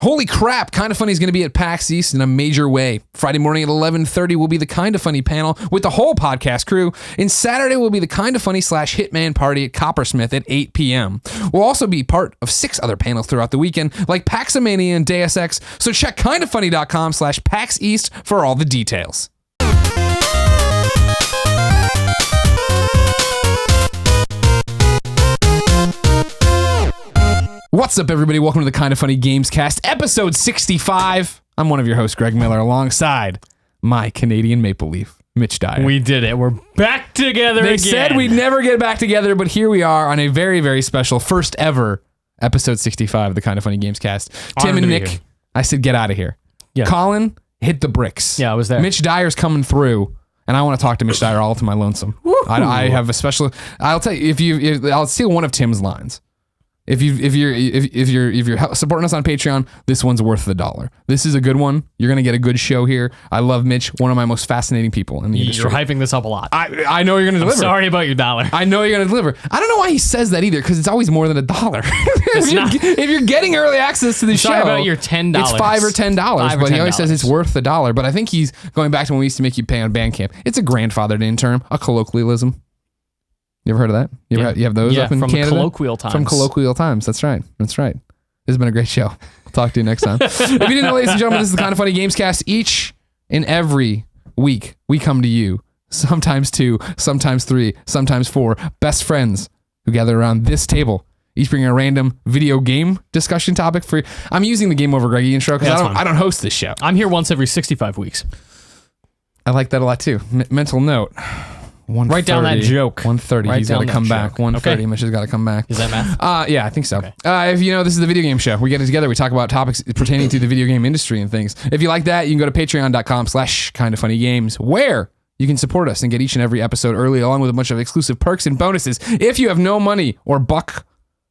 Holy crap, Kinda Funny is going to be at PAX East in a major way. Friday morning at 11:30 will be the Kinda Funny panel with the whole podcast crew, and Saturday will be the Kinda Funny / Hitman party at Coppersmith at 8 p.m. We'll also be part of 6 other panels throughout the weekend, like Paxomania and Deus Ex, so check kindafunny.com/PAX East for all the details. What's up, everybody? Welcome to the Kinda Funny Gamescast, episode 65. I'm one of your hosts, Greg Miller, alongside my Canadian Maple Leaf, Mitch Dyer. We did it. We're back together again. They said we'd never get back together, but here we are on a very, very special first ever episode 65 of the Kinda Funny Gamescast. Tim and Nick, I said get out of here. Yeah. Colin, hit the bricks. Yeah, I was there. Mitch Dyer's coming through, and I want to talk to Mitch Dyer all to my lonesome. I have a special. I'll tell you I'll steal one of Tim's lines. If you're supporting us on Patreon, this one's worth the $1. This is a good one. You're gonna get a good show here. I love Mitch, one of my most fascinating people in the industry. You're hyping this up a lot. I know you're gonna deliver. Sorry about your $1. I know you're gonna deliver. I don't know why he says that either, because it's always more than $1. if you're getting early access to the show, sorry about your $10. It's $5 or $10. But he always says it's worth the $1. But I think he's going back to when we used to make you pay on Bandcamp. It's a grandfathered in term, a colloquialism. You ever heard of that? You have those up in Canada? From colloquial times. From colloquial times. That's right. This has been a great show. I'll talk to you next time. If you didn't know, ladies and gentlemen, this is the Kinda Funny Gamescast. Each and every week, we come to you, sometimes 2, sometimes 3, sometimes 4, best friends who gather around this table, each bringing a random video game discussion topic for you. I'm using the Game Over Greggy intro because I don't host this show. I'm here once every 65 weeks. I like that a lot too. Mental note. Write down that joke. 1:30. He's got to come back. 1:30. Mitch has got to come back. Is that math? Yeah, I think so. Okay. If you know, this is the video game show. We get together. We talk about topics pertaining to the video game industry and things. If you like that, you can go to patreon.com/kindafunnygames, where you can support us and get each and every episode early, along with a bunch of exclusive perks and bonuses. If you have no money or buck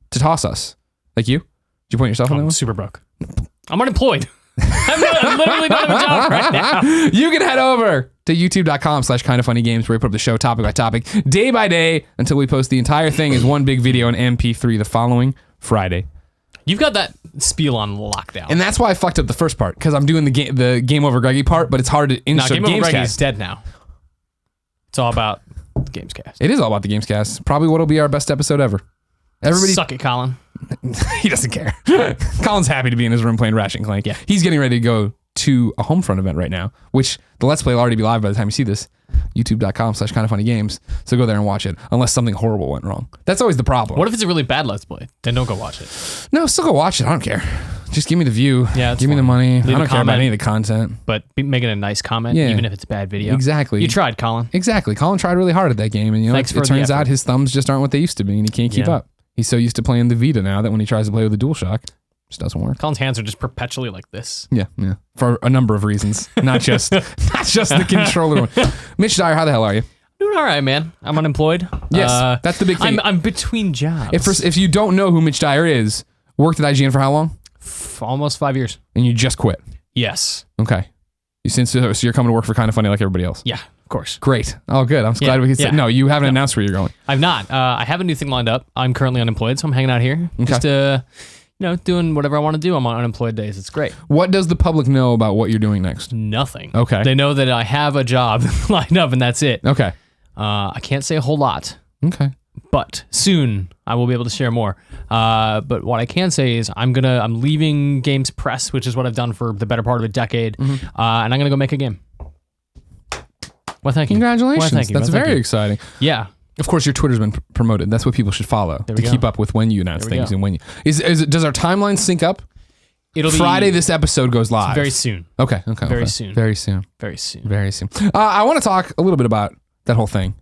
to toss us, like you, did you point yourself on that one? Super broke. I'm unemployed. I'm literally not have a job right now. You can head over to youtube.com/kindafunnygames, where we put up the show topic by topic, day by day, until we post the entire thing as one big video in MP3 the following Friday. You've got that spiel on lockdown. And that's why I fucked up the first part, because I'm doing the Game Over Greggy part, but it's hard to insert Game Over Greggy is Gamescast. dead now. It's all about the Gamescast. It is all about the Gamescast. Probably what'll be our best episode ever. Everybody, suck it, Colin. He doesn't care. Colin's happy to be in his room playing Ratchet & Clank. Yeah. He's getting ready to go to a Homefront event right now, which the Let's Play will already be live by the time you see this. youtube.com/kindafunnygames. So go there and watch it, unless something horrible went wrong. That's always the problem. What if it's a really bad Let's Play? Then don't go watch it. No, still go watch it. I don't care. Just give me the view. Yeah, give me the money. Leave I don't care about any of the content. But make it a nice comment, even if it's a bad video. Exactly. You tried, Colin. Exactly. Colin tried really hard at that game, and it turns out his thumbs just aren't what they used to be, and he can't keep up. He's so used to playing the Vita now that when he tries to play with the DualShock, it just doesn't work. Colin's hands are just perpetually like this. Yeah. For a number of reasons, not just the controller one. Mitch Dyer, how the hell are you? Doing all right, man. I'm unemployed. Yes, that's the big thing. I'm between jobs. If you don't know who Mitch Dyer is, worked at IGN for how long? Almost 5 years. And you just quit? Yes. Okay. So you're coming to work for Kinda Funny like everybody else? Yeah. Of course. Great. Oh, good. I'm glad we could say. No, you haven't announced where you're going. I've not. I have a new thing lined up. I'm currently unemployed, so I'm hanging out here. Okay. Just, doing whatever I want to do. I'm on unemployed days. It's great. What does the public know about what you're doing next? Nothing. Okay. They know that I have a job lined up, and that's it. Okay. I can't say a whole lot. Okay. But soon I will be able to share more. But what I can say is I'm leaving Games Press, which is what I've done for the better part of a decade, and I'm gonna go make a game. Well, thank you. Congratulations. Well, thank you. That's very exciting. Yeah. Of course, your Twitter's been promoted. That's what people should follow to keep up with when you announce things and when you. Does our timeline sync up? It'll be Friday. This episode goes live very soon. Okay. Very soon. Very soon. Very soon. Very soon. I want to talk a little bit about that whole thing,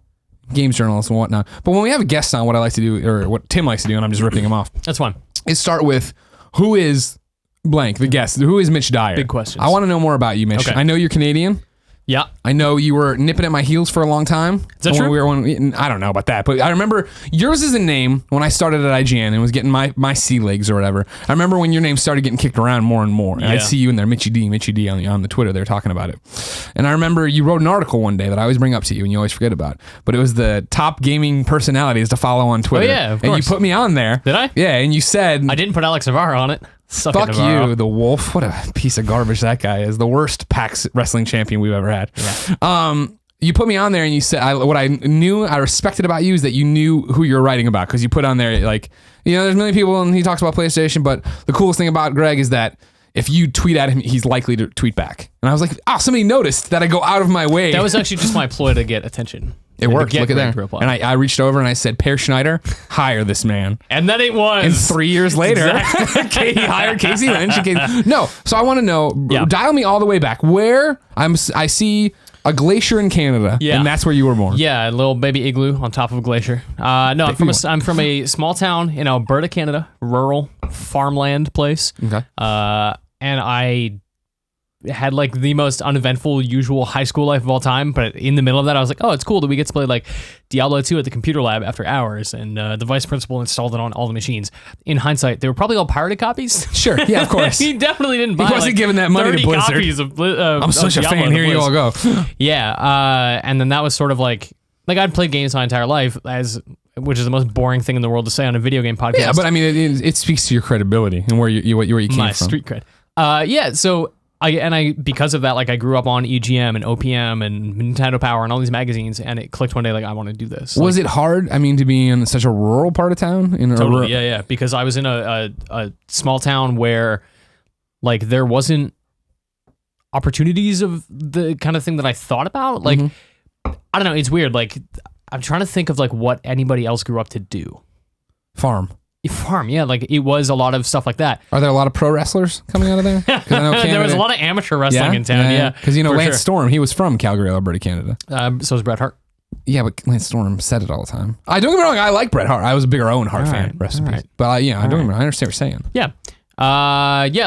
games journalists and whatnot. But when we have a guest on, what I like to do, or what Tim likes to do, and I'm just ripping him off. That's fine. Is start with who is blank, the guest. Who is Mitch Dyer? Big questions. I want to know more about you, Mitch. Okay. I know you're Canadian. Yeah. I know you were nipping at my heels for a long time. Is that true? I don't know about that, but I remember yours is a name when I started at IGN and was getting my sea legs or whatever. I remember when your name started getting kicked around more and more. And I'd see you in there, Mitchy D on the Twitter. They were talking about it. And I remember you wrote an article one day that I always bring up to you and you always forget about. But it was the top gaming personalities to follow on Twitter. Oh, yeah, of course. And you put me on there. Did I? Yeah, and you said... I didn't put Alex Navarro on it. Suck Fuck it, Navarro. you, the Wolf. What a piece of garbage that guy is. The worst PAX wrestling champion we've ever had. Yeah. You put me on there and you said, what I respected about you is that you knew who you were writing about, because you put on there, like, there's many people and he talks about PlayStation, but the coolest thing about Greg is that if you tweet at him, he's likely to tweet back. And I was like, somebody noticed that I go out of my way. That was actually just my ploy to get attention. It worked. Look at that. And I reached over and I said, Per Schneider, hire this man. And then it was. And 3 years later, he hired Casey Lynch. No, so I want to know, dial me all the way back. Where I see a glacier in Canada, and that's where you were born. Yeah, a little baby igloo on top of a glacier. No, I'm from a small town in Alberta, Canada, rural farmland place. Okay. And I had like the most uneventful, usual high school life of all time. But in the middle of that, I was like, oh, it's cool that we get to play like Diablo 2 at the computer lab after hours. And the vice principal installed it on all the machines. In hindsight, they were probably all pirated copies. Sure. Yeah, of course. He definitely didn't buy. He wasn't giving that money to Blizzard. Copies of, I'm such a fan. Here you all go. Yeah. And then that was sort of like I'd played games my entire life, which is the most boring thing in the world to say on a video game podcast. Yeah, but I mean, it speaks to your credibility and where you came from. My street cred. So I because of that, like I grew up on EGM and OPM and Nintendo Power and all these magazines, and it clicked one day, like I want to do this. Was it hard? I mean, to be in such a rural part of town? Totally, yeah. Because I was in a small town where like there wasn't opportunities of the kind of thing that I thought about. Like, I don't know, it's weird. Like I'm trying to think of like what anybody else grew up to do. Farm, yeah. Like it was a lot of stuff like that. Are there a lot of pro wrestlers coming out of there? I know Canada, there was a lot of amateur wrestling in town. Yeah, because Lance Storm, he was from Calgary, Alberta, Canada. So was Bret Hart. Yeah, but Lance Storm said it all the time. Don't get me wrong, I like Bret Hart. I was a bigger Owen Hart fan. Rest in peace. But I don't get me wrong, I understand what you're saying. Yeah.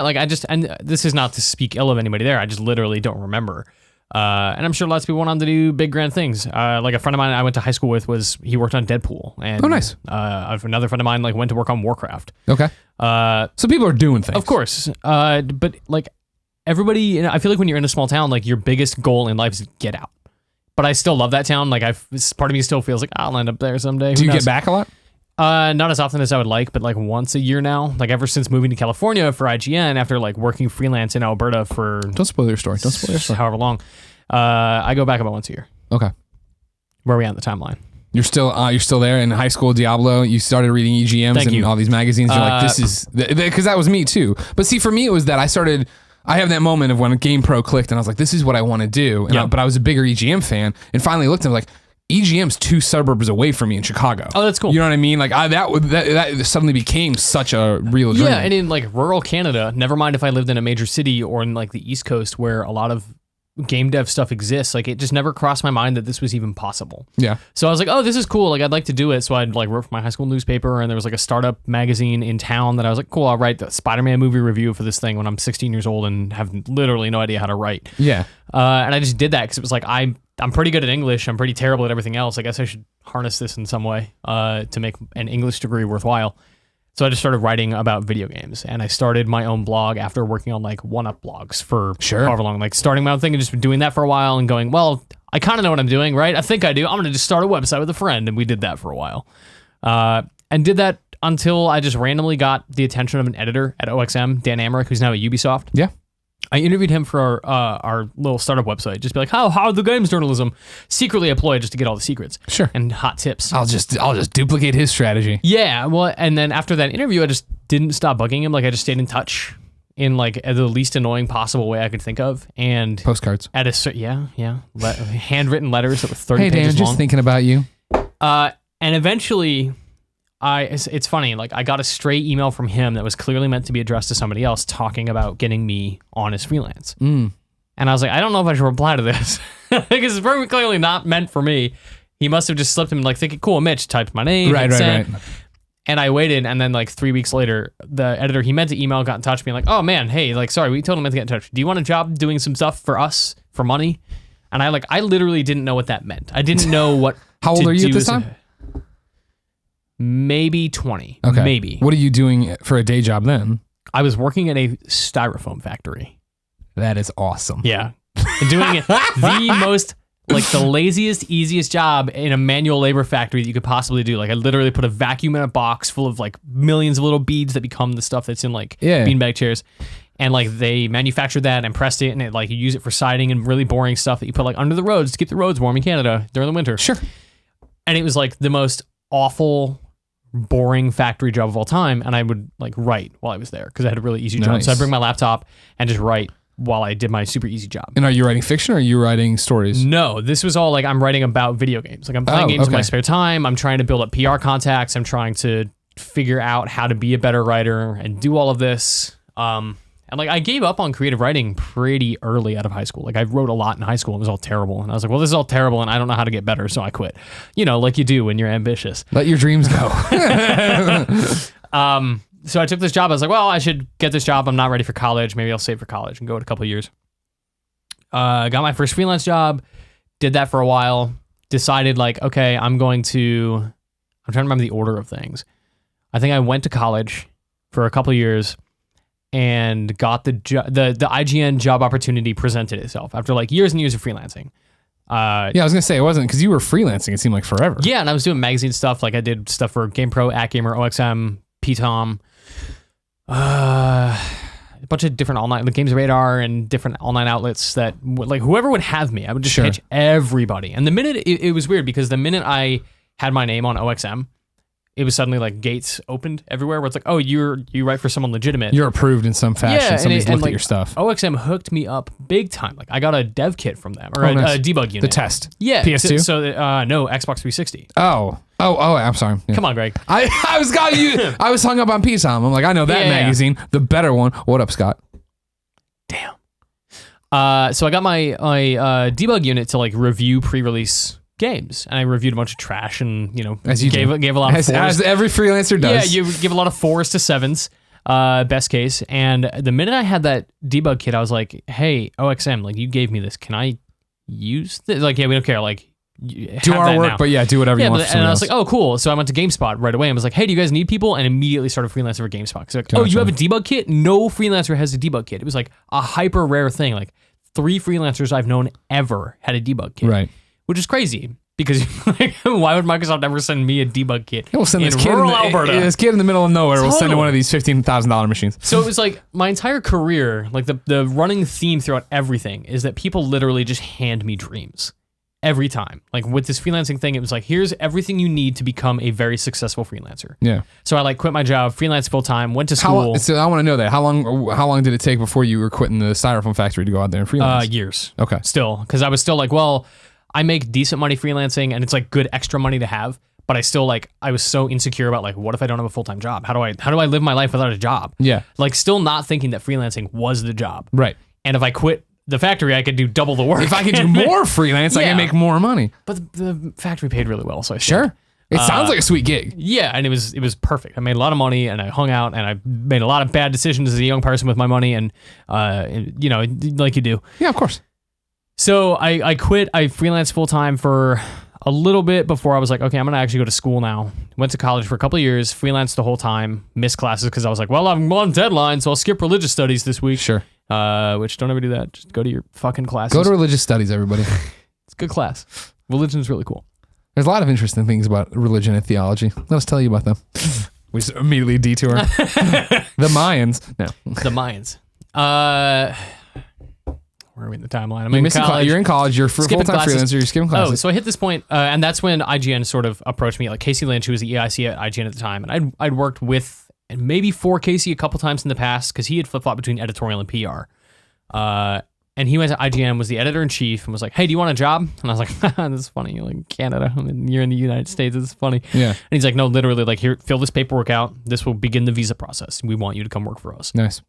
Like and this is not to speak ill of anybody there. I just literally don't remember. And I'm sure lots of people went on to do big grand things. Like a friend of mine I went to high school with he worked on Deadpool. And nice. Another friend of mine went to work on Warcraft. Okay. So people are doing things. Of course. But like everybody, I feel like when you're in a small town, like your biggest goal in life is to get out. But I still love that town. Like part of me still feels like I'll end up there someday. Do you get back a lot? Not as often as I would like, but like once a year now. Like ever since moving to California for IGN after like working freelance in Alberta for Don't spoil your story. However long. I go back about once a year. Okay. Where are we at in the timeline? You're still there in high school, Diablo. You started reading EGMs and all these magazines. You're like, this is because that was me too. But see, for me, it was that I have that moment of when GamePro clicked and I was like, this is what I want to do. But I was a bigger EGM fan and finally looked and was like, EGM's 2 suburbs away from me in Chicago. Oh, that's cool. You know what I mean? Like that suddenly became such a real dream. Yeah, and in like rural Canada, never mind if I lived in a major city or in like the East Coast where a lot of game dev stuff exists, like it just never crossed my mind that this was even possible. Yeah. So I was like, oh, this is cool. Like I'd like to do it. So I'd like work for my high school newspaper and there was like a startup magazine in town that I was like, cool, I'll write the Spider-Man movie review for this thing when I'm 16 years old and have literally no idea how to write. Yeah. And I just did that because it was like, I'm pretty good at English. I'm pretty terrible at everything else. I guess I should harness this in some way to make an English degree worthwhile. So I just started writing about video games, and I started my own blog after working on like one-up blogs for however long, like starting my own thing and just doing that for a while and going, well, I kind of know what I'm doing, right? I think I do. I'm going to just start a website with a friend. And we did that for a while and did that until I just randomly got the attention of an editor at OXM, Dan Amrich, who's now at Ubisoft. Yeah. I interviewed him for our little startup website. Just be like, how the games journalism? Secretly employed just to get all the secrets. Sure. And hot tips. I'll just duplicate his strategy. Yeah. Well, and then after that interview, I just didn't stop bugging him. Like I just stayed in touch in like the least annoying possible way I could think of. And postcards. At handwritten letters that were 30 pages long. Hey Dan, just thinking about you. And eventually, it's funny, like I got a stray email from him that was clearly meant to be addressed to somebody else talking about getting me on as freelance. And I was like, I don't know if I should reply to this because it's very clearly not meant for me. He must have just slipped him like thinking, cool, Mitch, typed my name. Right. And I waited, and then like 3 weeks later, the editor he meant to email got in touch with me like, oh man, hey, like sorry, we totally meant to get in touch. Do you want a job doing some stuff for us for money? And I literally didn't know what that meant. I didn't know what. How old are you at this time? Maybe 20. Okay. Maybe. What are you doing for a day job then? I was working at a styrofoam factory. That is awesome. Yeah. Doing the most like the laziest, easiest job in a manual labor factory that you could possibly do. Like I literally put a vacuum in a box full of like millions of little beads that become the stuff that's in like beanbag chairs. And like they manufactured that and pressed it, and it like you use it for siding and really boring stuff that you put like under the roads to keep the roads warm in Canada during the winter. Sure. And it was like the most awful, boring factory job of all time. And I would like write while I was there because I had a really easy job. So I'd bring my laptop and just write while I did my super easy job. And are you writing fiction or are you writing stories? No, this was all like I'm writing about video games. Like I'm playing games in my spare time. I'm trying to build up PR contacts. I'm trying to figure out how to be a better writer and do all of this. And like I gave up on creative writing pretty early out of high school. Like I wrote a lot in high school. It was all terrible. And I was like, well, this is all terrible and I don't know how to get better. So I quit. You know, like you do when you're ambitious. Let your dreams go. So I took this job. I was like, well, I should get this job. I'm not ready for college. Maybe I'll save for college and go in a couple of years. Got my first freelance job. Did that for a while. Decided like, okay, I'm trying to remember the order of things. I think I went to college for a couple of years and got the IGN job opportunity presented itself after like years and years of freelancing. Yeah, I was gonna say it wasn't because you were freelancing. It seemed like forever. Yeah, and I was doing magazine stuff. Like I did stuff for GamePro, AtGamer, OXM, PTOM, a bunch of different online, the Games Radar, and different online outlets that like whoever would have me, I would just pitch everybody. And the minute it was weird because the minute I had my name on OXM, it was suddenly like gates opened everywhere where it's like, oh, you write for someone legitimate. You're approved in some fashion. Yeah, Somebody's looked like, at your stuff. OXM hooked me up big time. Like I got a dev kit from them or a debug unit. The test. Yeah. PS2? So no, Xbox 360. Oh, I'm sorry. Yeah. Come on, Greg. I was hung up on PTOM. I'm like, I know that magazine, the better one. What up, Scott? Damn. So I got my debug unit to like review pre-release games, and I reviewed a bunch of trash, and as you gave a lot of 4s. As every freelancer does. Yeah, you give a lot of 4s to 7s, best case. And the minute I had that debug kit, I was like, "Hey, OXM, like you gave me this. Can I use this? Like, yeah, we don't care. Like, do our work, but do whatever you want." And I was like, "Oh, cool." So I went to GameSpot right away and was like, "Hey, do you guys need people?" And immediately started freelancing for GameSpot. So like, "Oh, you have a debug kit?" No freelancer has a debug kit. It was like a hyper rare thing. Like 3 freelancers I've known ever had a debug kit, right? Which is crazy. Because like, why would Microsoft ever send me a debug kit? We'll send in this kid rural Alberta. This kid in the middle of nowhere. We'll send him one of these $15,000 machines. So it was like my entire career, like the running theme throughout everything is that people literally just hand me dreams every time. Like with this freelancing thing, it was like, here's everything you need to become a very successful freelancer. Yeah. So I like quit my job, freelance full time, went to school. So I want to know that. How long did it take before you were quitting the styrofoam factory to go out there and freelance? Years. Okay. Still, because I was still like, well, I make decent money freelancing and it's like good extra money to have, but I still like, I was so insecure about like, what if I don't have a full-time job? How do I live my life without a job? Yeah. Like still not thinking that freelancing was the job. Right. And if I quit the factory, I could do double the work. If I could do more freelance, I can make more money. But the factory paid really well, so I sure. It sounds like a sweet gig. Yeah, and it was perfect. I made a lot of money, and I hung out, and I made a lot of bad decisions as a young person with my money, and like you do. Yeah, of course. So I quit. I freelanced full time for a little bit before I was like, okay, I'm gonna actually go to school now. Went to college for a couple of years, freelanced the whole time, missed classes because I was like, well, I'm on deadline, so I'll skip religious studies this week. Sure. Which don't ever do that. Just go to your fucking classes. Go to religious studies, everybody. It's a good class. Religion's really cool. There's a lot of interesting things about religion and theology. Let us tell you about them. We just immediately detour. The Mayans. No. The Mayans. Where are we in the timeline? I'm in college. You're in college. You're full-time freelancer. You're skipping classes. Oh, so I hit this point, and that's when IGN sort of approached me. Like Casey Lynch, who was the EIC at IGN at the time, and I'd worked with and maybe for Casey a couple times in the past because he had flip-flopped between editorial and PR. And he went to IGN, was the editor-in-chief, and was like, hey, do you want a job? And I was like, this is funny. You're like in Canada. I mean, you're in the United States. This is funny. Yeah. And he's like, no, literally, like, here, fill this paperwork out. This will begin the visa process. We want you to come work for us. Nice.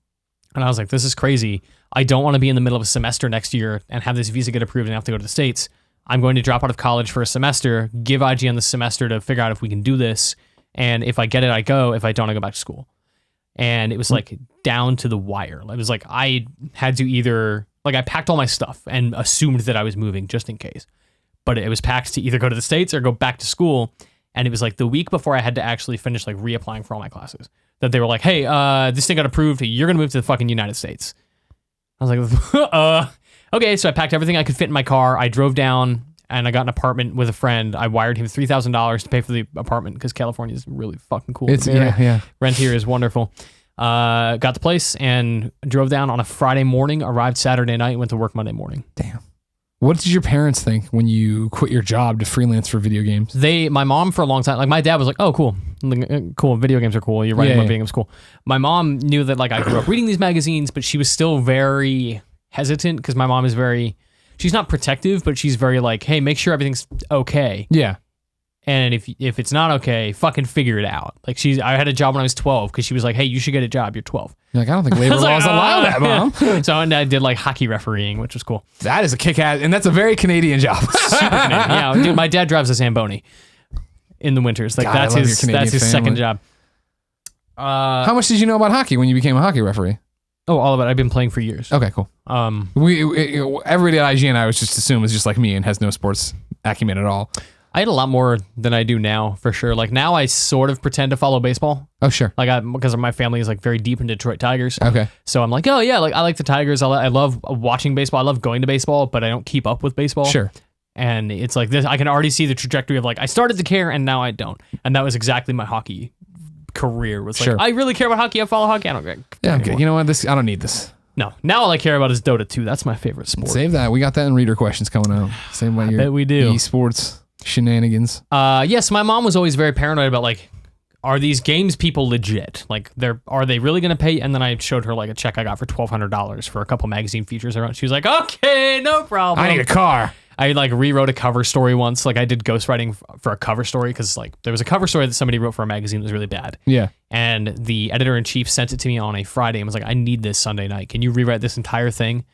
And I was like, this is crazy. I don't want to be in the middle of a semester next year and have this visa get approved and have to go to the States. I'm going to drop out of college for a semester, give IGN the semester to figure out if we can do this. And if I get it, I go. If I don't, I go back to school. And it was like down to the wire. It was like I had to either... Like I packed all my stuff and assumed that I was moving just in case. But it was packed to either go to the States or go back to school. And it was like the week before I had to actually finish like reapplying for all my classes that they were like, hey, this thing got approved. You're going to move to the fucking United States. I was like, okay. So I packed everything I could fit in my car. I drove down and I got an apartment with a friend. I wired him $3,000 to pay for the apartment because California is really fucking cool. It's yeah. Rent here is wonderful. Got the place and drove down on a Friday morning, arrived Saturday night, went to work Monday morning. Damn. What did your parents think when you quit your job to freelance for video games? My mom for a long time, like my dad was like, oh, cool. Cool. Video games are cool. You're writing about video games, cool. My mom knew that like I grew up reading these magazines, but she was still very hesitant because my mom is she's not protective, but she's very like, hey, make sure everything's okay. Yeah. And if it's not okay, fucking figure it out. Like I had a job when I was 12 because she was like, hey, you should get a job. You're 12. You're like, I don't think labor laws allow that, Mom. So I did like hockey refereeing, which was cool. That is a kick-ass, and that's a very Canadian job. Super Canadian. Yeah, dude, my dad drives a Zamboni in the winters. Like God, that's his second job. How much did you know about hockey when you became a hockey referee? Oh, all of it. I've been playing for years. Okay, cool. Everybody at IGN, I was just assumed is just like me and has no sports acumen at all. I had a lot more than I do now, for sure. Like now I sort of pretend to follow baseball. Oh, sure. Like because my family is like very deep in Detroit Tigers. Okay. So I'm like, oh yeah, like I like the Tigers. I love watching baseball. I love going to baseball, but I don't keep up with baseball. Sure. And it's like this, I can already see the trajectory of like, I started to care and now I don't. And that was exactly my hockey career. Was like, Sure. I really care about hockey. I follow hockey. I don't care. Yeah, okay. You know what? I don't need this. No. Now all I care about is Dota 2. That's my favorite sport. Save that. We got that in reader questions coming out. Same way your bet we do. esports shenanigans. Yes, my mom was always very paranoid about like, are these games people legit? Like, are they really going to pay? And then I showed her like a check I got for $1,200 for a couple magazine features I wrote. She was like, okay, no problem. I need a car. I like rewrote a cover story once. Like I did ghostwriting for a cover story because like there was a cover story that somebody wrote for a magazine that was really bad. Yeah. And the editor-in-chief sent it to me on a Friday and was like, I need this Sunday night. Can you rewrite this entire thing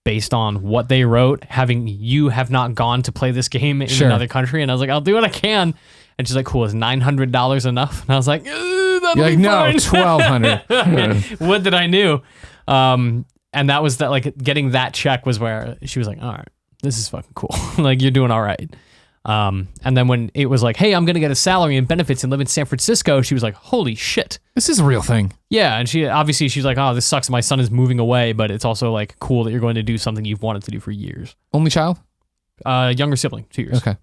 based on what they wrote, having you have not gone to play this game in another country? And I was like, I'll do what I can. And she's like, cool, is $900 enough? And I was like, that'll You're like, be no, fine. $1,200. Would that I knew. And that was that, like getting that check was where she was like, all right, this is fucking cool. Like you're doing all right. And then when it was like, hey, I'm going to get a salary and benefits and live in San Francisco, she was like, holy shit. This is a real thing. Yeah. And she's like, oh, this sucks. My son is moving away, but it's also like cool that you're going to do something you've wanted to do for years. Only child? Younger sibling, 2 years. Okay.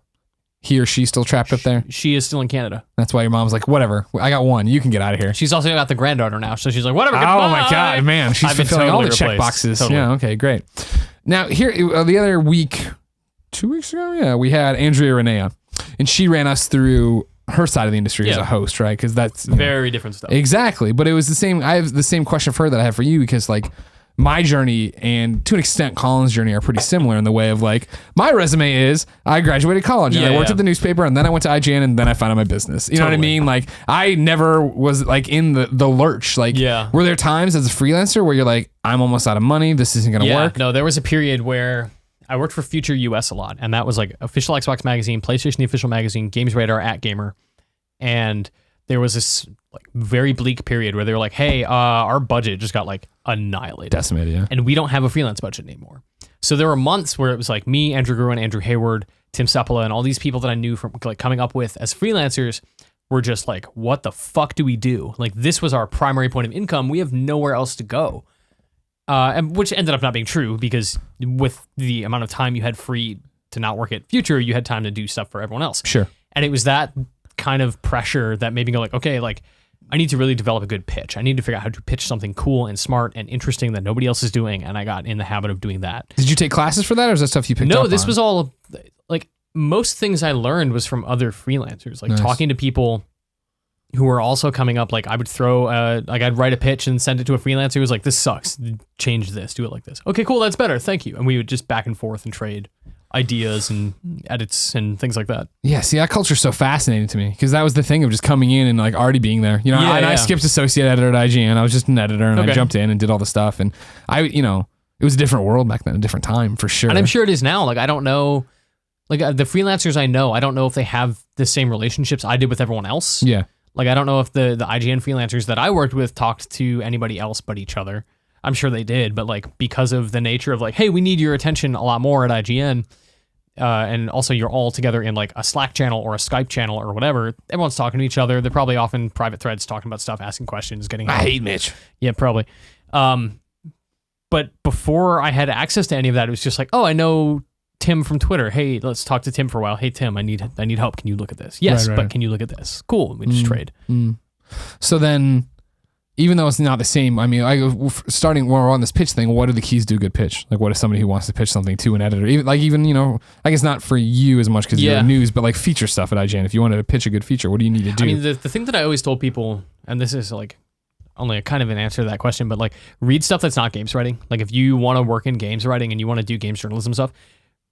He or she still trapped up there? She is still in Canada. That's why your mom's like, whatever. I got one. You can get out of here. She's also got the granddaughter now. So she's like, whatever. Oh goodbye. my God, man. She's I've been fulfilling all the totally check replaced. boxes. Totally. Yeah, okay, great. Now, here, the other week, 2 weeks ago, yeah, we had Andrea Renee on. And she ran us through her side of the industry as a host, right? Because that's very different stuff. Exactly. But it was the same. I have the same question for her that I have for you because, like, my journey and to an extent Colin's journey are pretty similar in the way of like my resume is I graduated college and I worked at the newspaper and then I went to IGN and then I founded my business. You know what I mean? Like I never was like in the lurch. Like were there times as a freelancer where you're like, I'm almost out of money, this isn't gonna work? No, there was a period where I worked for Future US a lot, and that was like official Xbox magazine, PlayStation the official magazine, Games Radar, @Gamer, and there was this like very bleak period where they were like, hey, our budget just got like annihilated. Decimated, yeah. And we don't have a freelance budget anymore. So there were months where it was like me, Andrew Gruen, Andrew Hayward, Tim Sepala, and all these people that I knew from like coming up with as freelancers were just like, what the fuck do we do? Like this was our primary point of income. We have nowhere else to go. And which ended up not being true because with the amount of time you had free to not work at Future, you had time to do stuff for everyone else. Sure. And it was that kind of pressure that made me go like, okay, like I need to really develop a good pitch. I need to figure out how to pitch something cool and smart and interesting that nobody else is doing. And I got in the habit of doing that. Did you take classes for that or is that stuff you picked up on? No, this was all like most things I learned was from other freelancers, like talking to people who were also coming up. Like I would throw, like I'd write a pitch and send it to a freelancer who was like, this sucks. Change this, do it like this. Okay, cool. That's better. Thank you. And we would just back and forth and trade ideas and edits and things like that. Yeah, see, that culture's so fascinating to me because that was the thing of just coming in and like already being there. You know, I skipped associate editor at IGN. I was just an editor and I jumped in and did all the stuff. And it was a different world back then, a different time for sure. And I'm sure it is now. Like, I don't know, like the freelancers I know, I don't know if they have the same relationships I did with everyone else. Yeah. Like, I don't know if the IGN freelancers that I worked with talked to anybody else but each other. I'm sure they did, but like because of the nature of like, hey, we need your attention a lot more at IGN. And also you're all together in like a Slack channel or a Skype channel or whatever. Everyone's talking to each other. They're probably often private threads talking about stuff, asking questions, getting help. I hate Mitch. Yeah, probably. But before I had access to any of that, it was just like, oh, I know Tim from Twitter. Hey, let's talk to Tim for a while. Hey, Tim, I need help. Can you look at this? Yes, Right. but can you look at this? Cool. We just trade. So then, even though it's not the same, I mean, starting when we're on this pitch thing, what do the keys to a good pitch? Like, what is somebody who wants to pitch something to an editor? Even you know, I guess not for you as much because you're news, but like feature stuff at IGN. If you wanted to pitch a good feature, what do you need to do? I mean, the thing that I always told people, and this is like only a kind of an answer to that question, but like read stuff that's not games writing. Like if you want to work in games writing and you want to do games journalism stuff,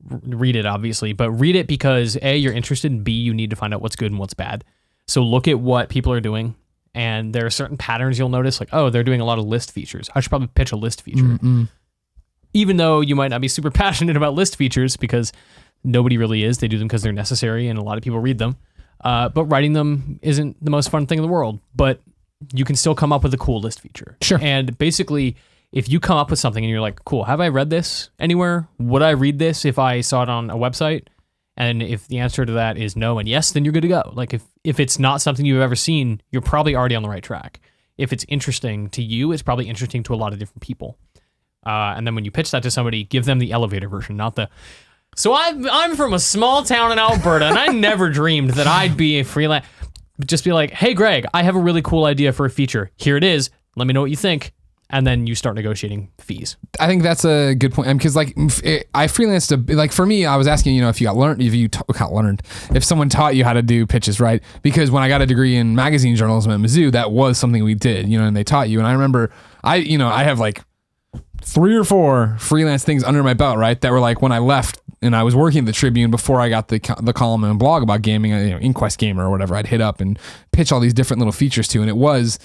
read it obviously, but read it because A, you're interested, and B, you need to find out what's good and what's bad. So look at what people are doing, and there are certain patterns you'll notice, like, oh, they're doing a lot of list features. I should probably pitch a list feature. Even though you might not be super passionate about list features because nobody really is. They do them because they're necessary and a lot of people read them. But writing them isn't the most fun thing in the world, but you can still come up with a cool list feature. Sure. And basically, if you come up with something and you're like, cool, have I read this anywhere? Would I read this if I saw it on a website? And if the answer to that is no and yes, then you're good to go. Like if it's not something you've ever seen, you're probably already on the right track. If it's interesting to you, it's probably interesting to a lot of different people. And then when you pitch that to somebody, give them the elevator version, not the... So I'm from a small town in Alberta, and I never dreamed that I'd be a freelance... Just be like, hey, Greg, I have a really cool idea for a feature. Here it is. Let me know what you think. And then you start negotiating fees. I think that's a good point. Because like I freelanced like for me, I was asking, you know, if you got learned, if someone taught you how to do pitches, right? Because when I got a degree in magazine journalism at Mizzou, that was something we did, you know, and they taught you. And I remember I have like 3 or 4 freelance things under my belt, right? That were like when I left and I was working at the Tribune before I got the column and blog about gaming, you know, Inquest Gamer or whatever, I'd hit up and pitch all these different little features to. And it was,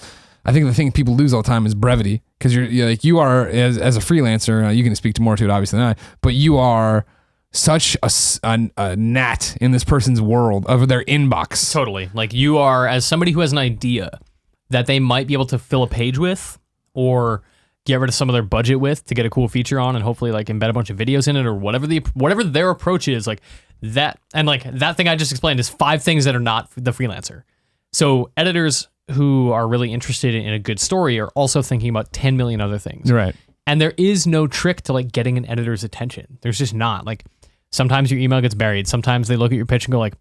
I think the thing people lose all the time is brevity, because you're like, you are as a freelancer, you can speak to more to it obviously than I, but you are such a gnat in this person's world of their inbox. Totally. Like you are, as somebody who has an idea that they might be able to fill a page with or get rid of some of their budget with to get a cool feature on and hopefully like embed a bunch of videos in it or whatever their approach is, like that. And like that thing I just explained is 5 things that are not the freelancer. So editors who are really interested in a good story are also thinking about 10 million other things. Right. And there is no trick to like getting an editor's attention. There's just not. Like sometimes your email gets buried. Sometimes they look at your pitch and go like,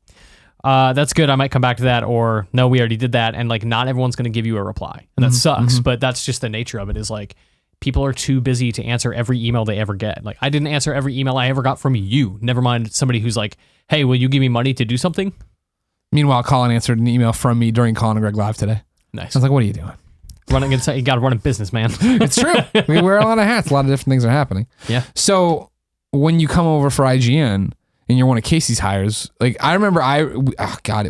that's good, I might come back to that, or no, we already did that. And like not everyone's going to give you a reply. And that sucks, but that's just the nature of it, is like people are too busy to answer every email they ever get. Like I didn't answer every email I ever got from you. Never mind somebody who's like, hey, will you give me money to do something? Meanwhile, Colin answered an email from me during Colin and Greg Live today. Nice. I was like, what are you doing? Running inside, you got to run a business, man. It's true. We wear a lot of hats. A lot of different things are happening. Yeah. So when you come over for IGN and you're one of Casey's hires, like I remember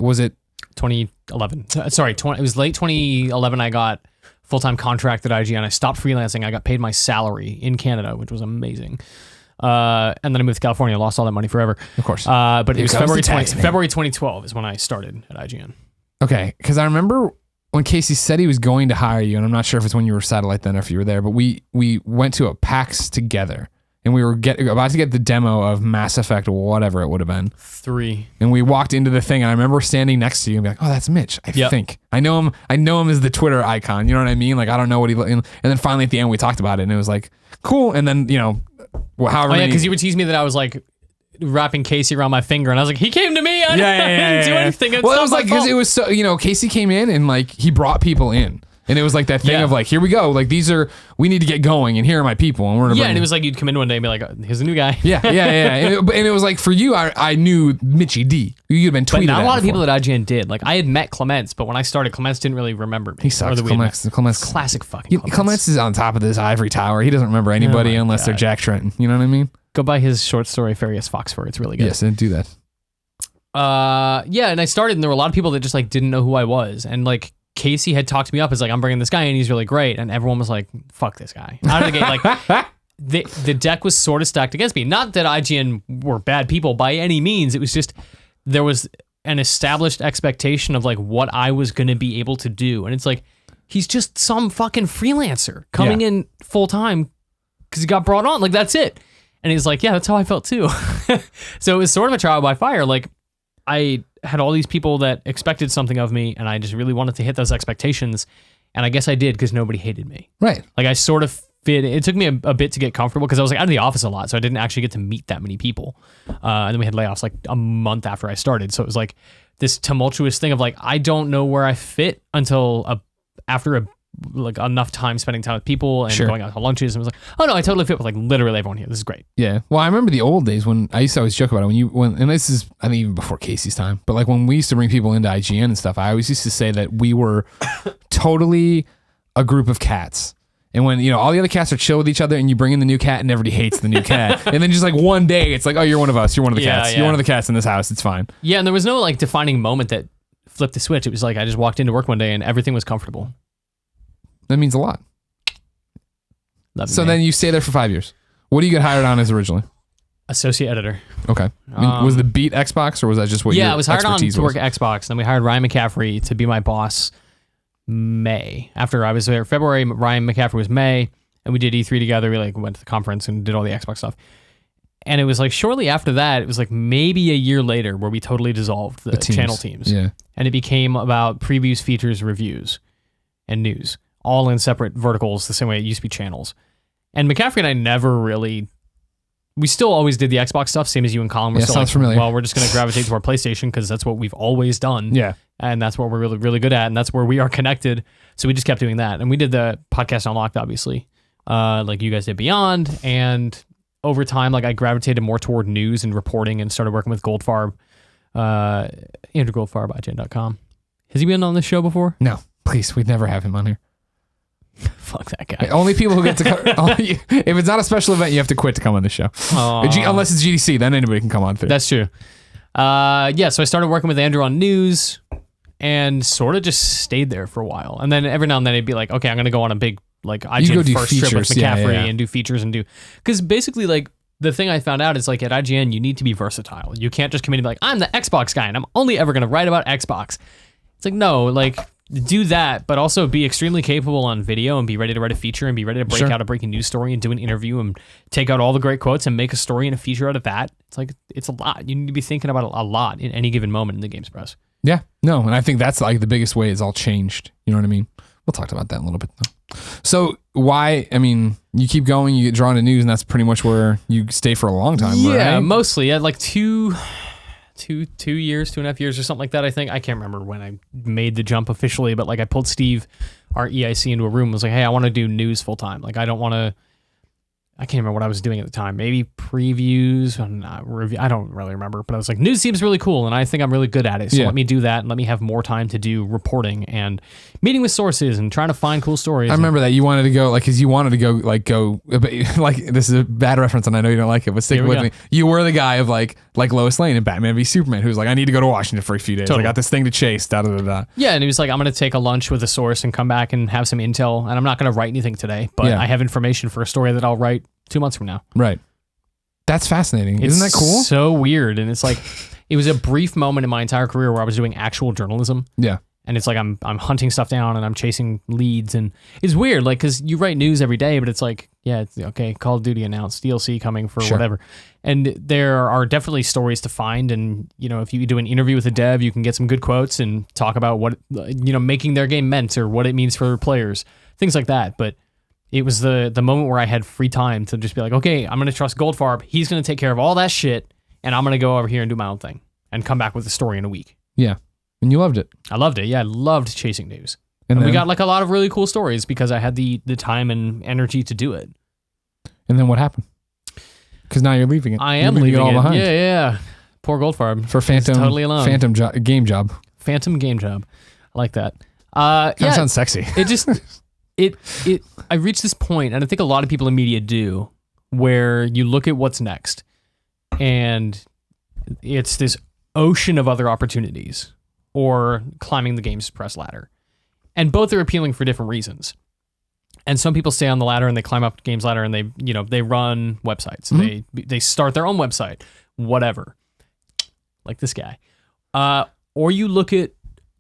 was it 2011? It was late 2011. I got full-time contract at IGN. I stopped freelancing. I got paid my salary in Canada, which was amazing. And then I moved to California. Lost all that money forever. Of course. But it was February 2012 2012 is when I started at IGN. Okay, because I remember when Casey said he was going to hire you, and I'm not sure if it's when you were Satellite then or if you were there, but we went to a PAX together, and we were about to get the demo of Mass Effect, whatever it would have been. 3. And we walked into the thing, and I remember standing next to you and be like, "Oh, that's Mitch. I think I know him. I know him as the Twitter icon. You know what I mean? Like I don't know what he." And then finally at the end we talked about it, and it was like, "Cool." And then however. Oh yeah, because you would tease me that I was like wrapping Casey around my finger, and I was like, he came to me. I didn't do anything. Well, it was like, because it was so, Casey came in and like he brought people in, and it was like that thing of like, here we go, like we need to get going, and here are my people, and we're gonna and it was like you'd come in one day and be like, here's a new guy. And it was like for you, I knew Mitchie D. You'd been tweeting. But not a lot of people at IGN did. Like I had met Clements, but when I started, Clements didn't really remember me. He sucks. Clements, classic fucking Clements. Clements is on top of this ivory tower. He doesn't remember anybody unless they're Jack Trenton. You know what I mean? Go buy his short story, Farious Foxfur. It's really good. Yes, and do that. And I started, and there were a lot of people that just like didn't know who I was, and like Casey had talked me up as like, I'm bringing this guy in, he's really great, and everyone was like, fuck this guy out of the gate. Like the deck was sort of stacked against me. Not that IGN were bad people by any means. It was just there was an established expectation of like what I was going to be able to do, and it's like he's just some fucking freelancer coming in full time because he got brought on. Like that's it. And he's like, yeah, that's how I felt too. So it was sort of a trial by fire. Like I had all these people that expected something of me, and I just really wanted to hit those expectations. And I guess I did because nobody hated me. Right. Like I sort of fit. It took me a bit to get comfortable because I was like out of the office a lot, so I didn't actually get to meet that many people. And then we had layoffs like a month after I started, so it was like this tumultuous thing of like I don't know where I fit until after like enough time spending time with people and going out to lunches, and was like, oh no, I totally fit with like literally everyone here. This is great. Yeah. Well, I remember the old days when I used to always joke about it and this is, I think even before Casey's time, but like when we used to bring people into IGN and stuff, I always used to say that we were totally a group of cats. And when, all the other cats are chill with each other and you bring in the new cat and everybody hates the new cat. And then just like one day it's like, oh, you're one of us. You're one of the cats. You're one of the cats in this house. It's fine. Yeah. And there was no like defining moment that flipped the switch. It was like, I just walked into work one day and everything was comfortable. That means a lot. So then you stay there for 5 years. What do you get hired on as originally? Associate editor. Okay. Was the beat Xbox or was that just what your I was hired on expertise to was? work at Xbox. Then we hired Ryan McCaffrey to be my boss May. After I was there February, Ryan McCaffrey was May, and we did E3 together. We like went to the conference and did all the Xbox stuff. And it was like shortly after that, it was like maybe a year later where we totally dissolved the channel teams. Yeah. And it became about previews, features, reviews, and news, all in separate verticals the same way it used to be channels. And McCaffrey and I never really... We still always did the Xbox stuff, same as you and Colin were still sounds familiar. Well, we're just going to gravitate to our PlayStation because that's what we've always done. Yeah. And that's what we're really, really good at. And that's where we are connected. So we just kept doing that. And we did the podcast Unlocked, obviously, like you guys did Beyond. And over time, like I gravitated more toward news and reporting and started working with Goldfarb, Andrew Goldfarb, IGN.com. Has he been on this show before? No, please. We'd never have him on here. Fuck that guy. Only people who get to come. If it's not a special event, you have to quit to come on the show. Unless it's GDC, then anybody can come on. That's true. So I started working with Andrew on news and sort of just stayed there for a while. And then every now and then he'd be like, okay, I'm going to go on a big like IGN first trip with McCaffrey and do features and do... Because basically like the thing I found out is like at IGN, you need to be versatile. You can't just come in and be like, I'm the Xbox guy and I'm only ever going to write about Xbox. It's like, no, like... do that, but also be extremely capable on video and be ready to write a feature and be ready to break out a breaking news story and do an interview and take out all the great quotes and make a story and a feature out of that. It's like, it's a lot. You need to be thinking about a lot in any given moment in the Games Press. Yeah, no, and I think that's like the biggest way it's all changed. You know what I mean? We'll talk about that in a little bit though. So why, I mean, you keep going, you get drawn to news and that's pretty much where you stay for a long time, yeah, right? Mostly. Yeah, like 2 years, 2.5 years or something like that, I think. I can't remember when I made the jump officially, but like I pulled Steve, our EIC, into a room and was like, hey, I want to do news full time. Like I don't want to, I can't remember what I was doing at the time. Maybe previews, review. I don't really remember, but I was like, news seems really cool and I think I'm really good at it. So let me do that and let me have more time to do reporting and meeting with sources and trying to find cool stories. I remember that you wanted to go, like, because you wanted to go, like, this is a bad reference and I know you don't like it, but stick with me. You were the guy of like Lois Lane in Batman v Superman who's like, I need to go to Washington for a few days. Totally. I got this thing to chase, da-da-da-da. Yeah, and he was like, I'm going to take a lunch with a source and come back and have some intel and I'm not going to write anything today, but I have information for a story that I'll write 2 months from now. Right. That's fascinating. Isn't that cool? So weird. And it's like, it was a brief moment in my entire career where I was doing actual journalism. Yeah. And it's like, I'm hunting stuff down and I'm chasing leads. And it's weird, like, because you write news every day, but it's like, yeah, it's okay, Call of Duty announced, DLC coming for whatever. And there are definitely stories to find. And, you know, if you do an interview with a dev, you can get some good quotes and talk about what, you know, making their game meant or what it means for players, things like that. But it was the moment where I had free time to just be like, okay, I'm going to trust Goldfarb. He's going to take care of all that shit. And I'm going to go over here and do my own thing and come back with a story in a week. Yeah. And you loved it. I loved it. Yeah. I loved chasing news. And we got like a lot of really cool stories because I had the time and energy to do it. And then what happened? Because now you're leaving it. I am leaving it all behind. Yeah. Poor Goldfarb. For Phantom. He's totally alone. Phantom game job. Phantom game job. I like that. Sounds sexy. It just... I reached this point, and I think a lot of people in media do, where you look at what's next, and it's this ocean of other opportunities, or climbing the Games Press ladder. And both are appealing for different reasons. And some people stay on the ladder and they climb up the Games ladder and they run websites. Mm-hmm. They start their own website, whatever. Like this guy. Or you look at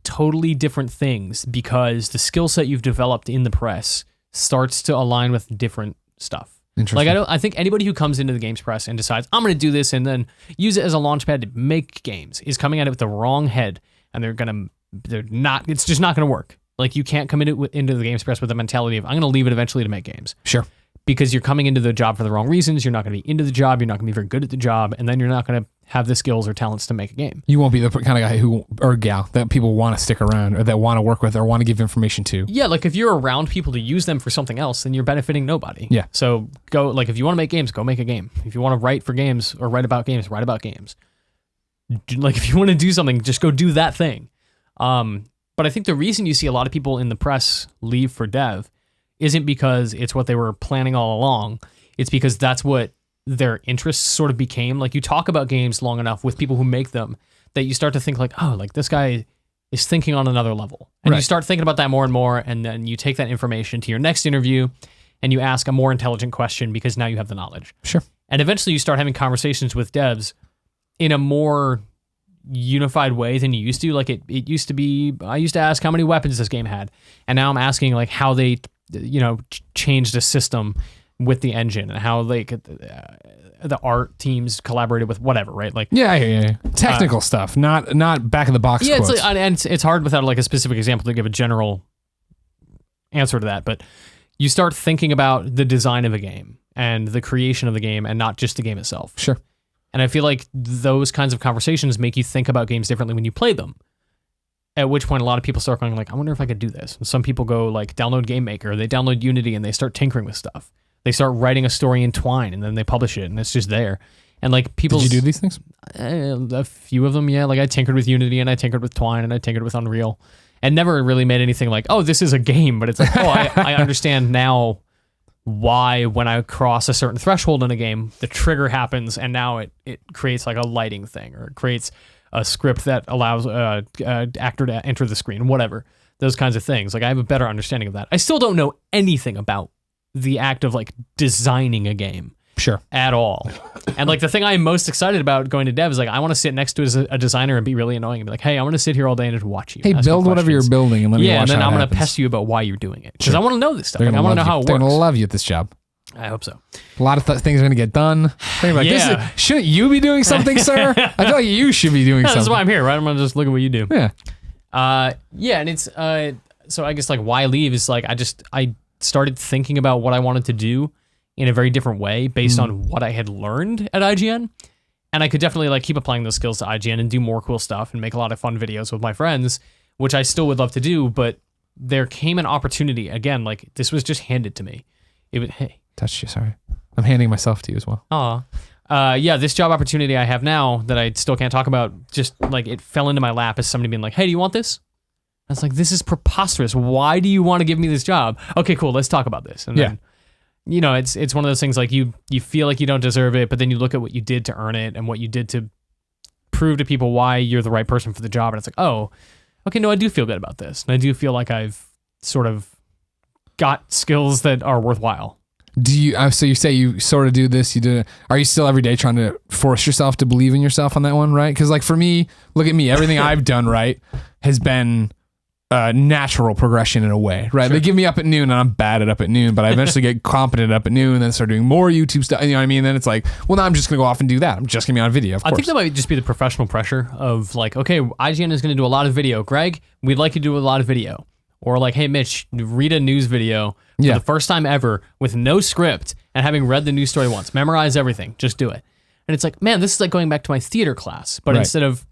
totally different things because the skill set you've developed in the press starts to align with different stuff. Like I think anybody who comes into the Games Press and decides I'm going to do this and then use it as a launchpad to make games is coming at it with the wrong head, and it's just not going to work. Like you can't come into the Games Press with the mentality of I'm going to leave it eventually to make games. Sure. because you're coming into the job for the wrong reasons. You're not going to be into the job. You're not going to be very good at the job. And then you're not going to have the skills or talents to make a game. You won't be the kind of guy or gal that people want to stick around or that want to work with or want to give information to. Yeah, like if you're around people to use them for something else, then you're benefiting nobody. Yeah. So go, like if you want to make games, go make a game. If you want to write for games or write about games, write about games. Like if you want to do something, just go do that thing. But I think the reason you see a lot of people in the press leave for dev isn't because it's what they were planning all along. It's because that's what their interests sort of became. Like you talk about games long enough with people who make them that you start to think like, oh, like this guy is thinking on another level. And you start thinking about that more and more. And then you take that information to your next interview and you ask a more intelligent question because now you have the knowledge. Sure. And eventually you start having conversations with devs in a more unified way than you used to. Like it used to be, I used to ask how many weapons this game had. And now I'm asking like how they, changed a system with the engine and how like the art teams collaborated with whatever, right? Like yeah. Technical stuff, not back of the box. Yeah, quotes. it's like, and it's hard without like a specific example to give a general answer to that. But you start thinking about the design of a game and the creation of the game and not just the game itself. Sure. And I feel like those kinds of conversations make you think about games differently when you play them. At which point a lot of people start going like, I wonder if I could do this. And some people go like download Game Maker, they download Unity and they start tinkering with stuff. They start writing a story in Twine and then they publish it and it's just there. And like people. Did you do these things? A few of them, yeah. Like I tinkered with Unity and I tinkered with Twine and I tinkered with Unreal. And never really made anything like, oh, this is a game. But it's like, oh, I understand now why when I cross a certain threshold in a game, the trigger happens and now it creates like a lighting thing or it creates a script that allows actor to enter the screen, whatever. Those kinds of things. Like I have a better understanding of that. I still don't know anything about the act of like designing a game. Sure. At all. And like the thing I'm most excited about going to dev is like I want to sit next to a designer and be really annoying and be like, hey, I'm going to sit here all day and just watch you. Hey, build whatever you're building and let me watch and then how I'm it going to happens. pest you about why you're doing it. Because I want to know this stuff. Like, I want to know how it works. They're going to love you at this job. I hope so. A lot of things are going to get done. They're gonna be like, shouldn't you be doing something, sir? I feel like you should be doing something. That's why I'm here, right? I'm going to just look at what you do. Yeah. And it's, so I guess like why leave is like, I started thinking about what I wanted to do in a very different way based on what I had learned at IGN. And I could definitely like keep applying those skills to IGN and do more cool stuff and make a lot of fun videos with my friends, which I still would love to do. But there came an opportunity again, like this was just handed to me. It was, hey. Touched you, sorry. I'm handing myself to you as well. This job opportunity I have now that I still can't talk about, just like it fell into my lap as somebody being like, hey, do you want this? I was like, this is preposterous. Why do you want to give me this job? Okay, cool. Let's talk about this. And then, it's one of those things like you feel like you don't deserve it, but then you look at what you did to earn it and what you did to prove to people why you're the right person for the job. And it's like, oh, okay, no, I do feel good about this. And I do feel like I've sort of got skills that are worthwhile. Do you? So you say you sort of do this. You do. Are you still every day trying to force yourself to believe in yourself on that one, right? Because like for me, look at me. Everything I've done right has been natural progression in a way, right? Sure. They give me up at noon, and I'm bad at up at noon, but I eventually get competent up at noon, and then start doing more YouTube stuff. You know what I mean? Then it's like, well, now I'm just gonna go off and do that. I'm just gonna be on video. Of course. I think that might just be the professional pressure of like, okay, IGN is gonna do a lot of video. Greg, we'd like you to do a lot of video. Or like, hey, Mitch, read a news video for the first time ever with no script and having read the news story once. Memorize everything. Just do it. And it's like, man, this is like going back to my theater class. But instead of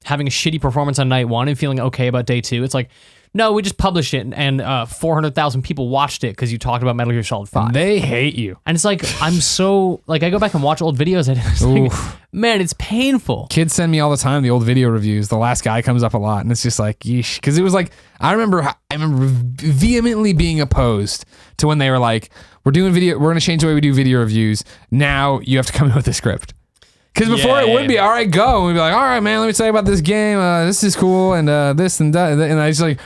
having a shitty performance on night one and feeling okay about day two, it's like, no, we just published it and 400,000 people watched it because you talked about Metal Gear Solid 5. And they hate you. And it's like, I'm so, like, I go back and watch old videos and it's like, man, it's painful. Kids send me all the time the old video reviews. The Last Guy comes up a lot, and it's just like, yeesh. Because it was like, I remember vehemently being opposed to when they were like, we're going to change the way we do video reviews. Now you have to come in with a script. Because before it would be, all right, go. And we'd be like, all right, man, let me tell you about this game. This is cool. And this and that. And I just like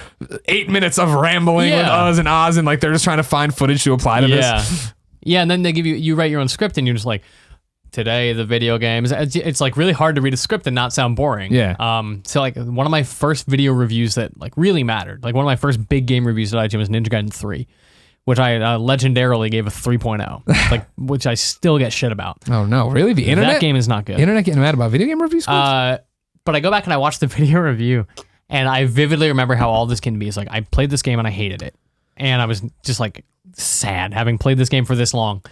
8 minutes of rambling with uhs and ahs. And like, they're just trying to find footage to apply to this. Yeah. And then they give you write your own script and you're just like, today, the video games. It's like really hard to read a script and not sound boring. Yeah. So like one of my first video reviews that like really mattered, like one of my first big game reviews at IGN was Ninja Gaiden 3. Which I legendarily gave a 3.0, like which I still get shit about. Oh no, really? The internet? That game is not good. Internet getting mad about video game reviews? But I go back and I watch the video review, and I vividly remember how all this can be. It's like I played this game and I hated it, and I was just like sad having played this game for this long.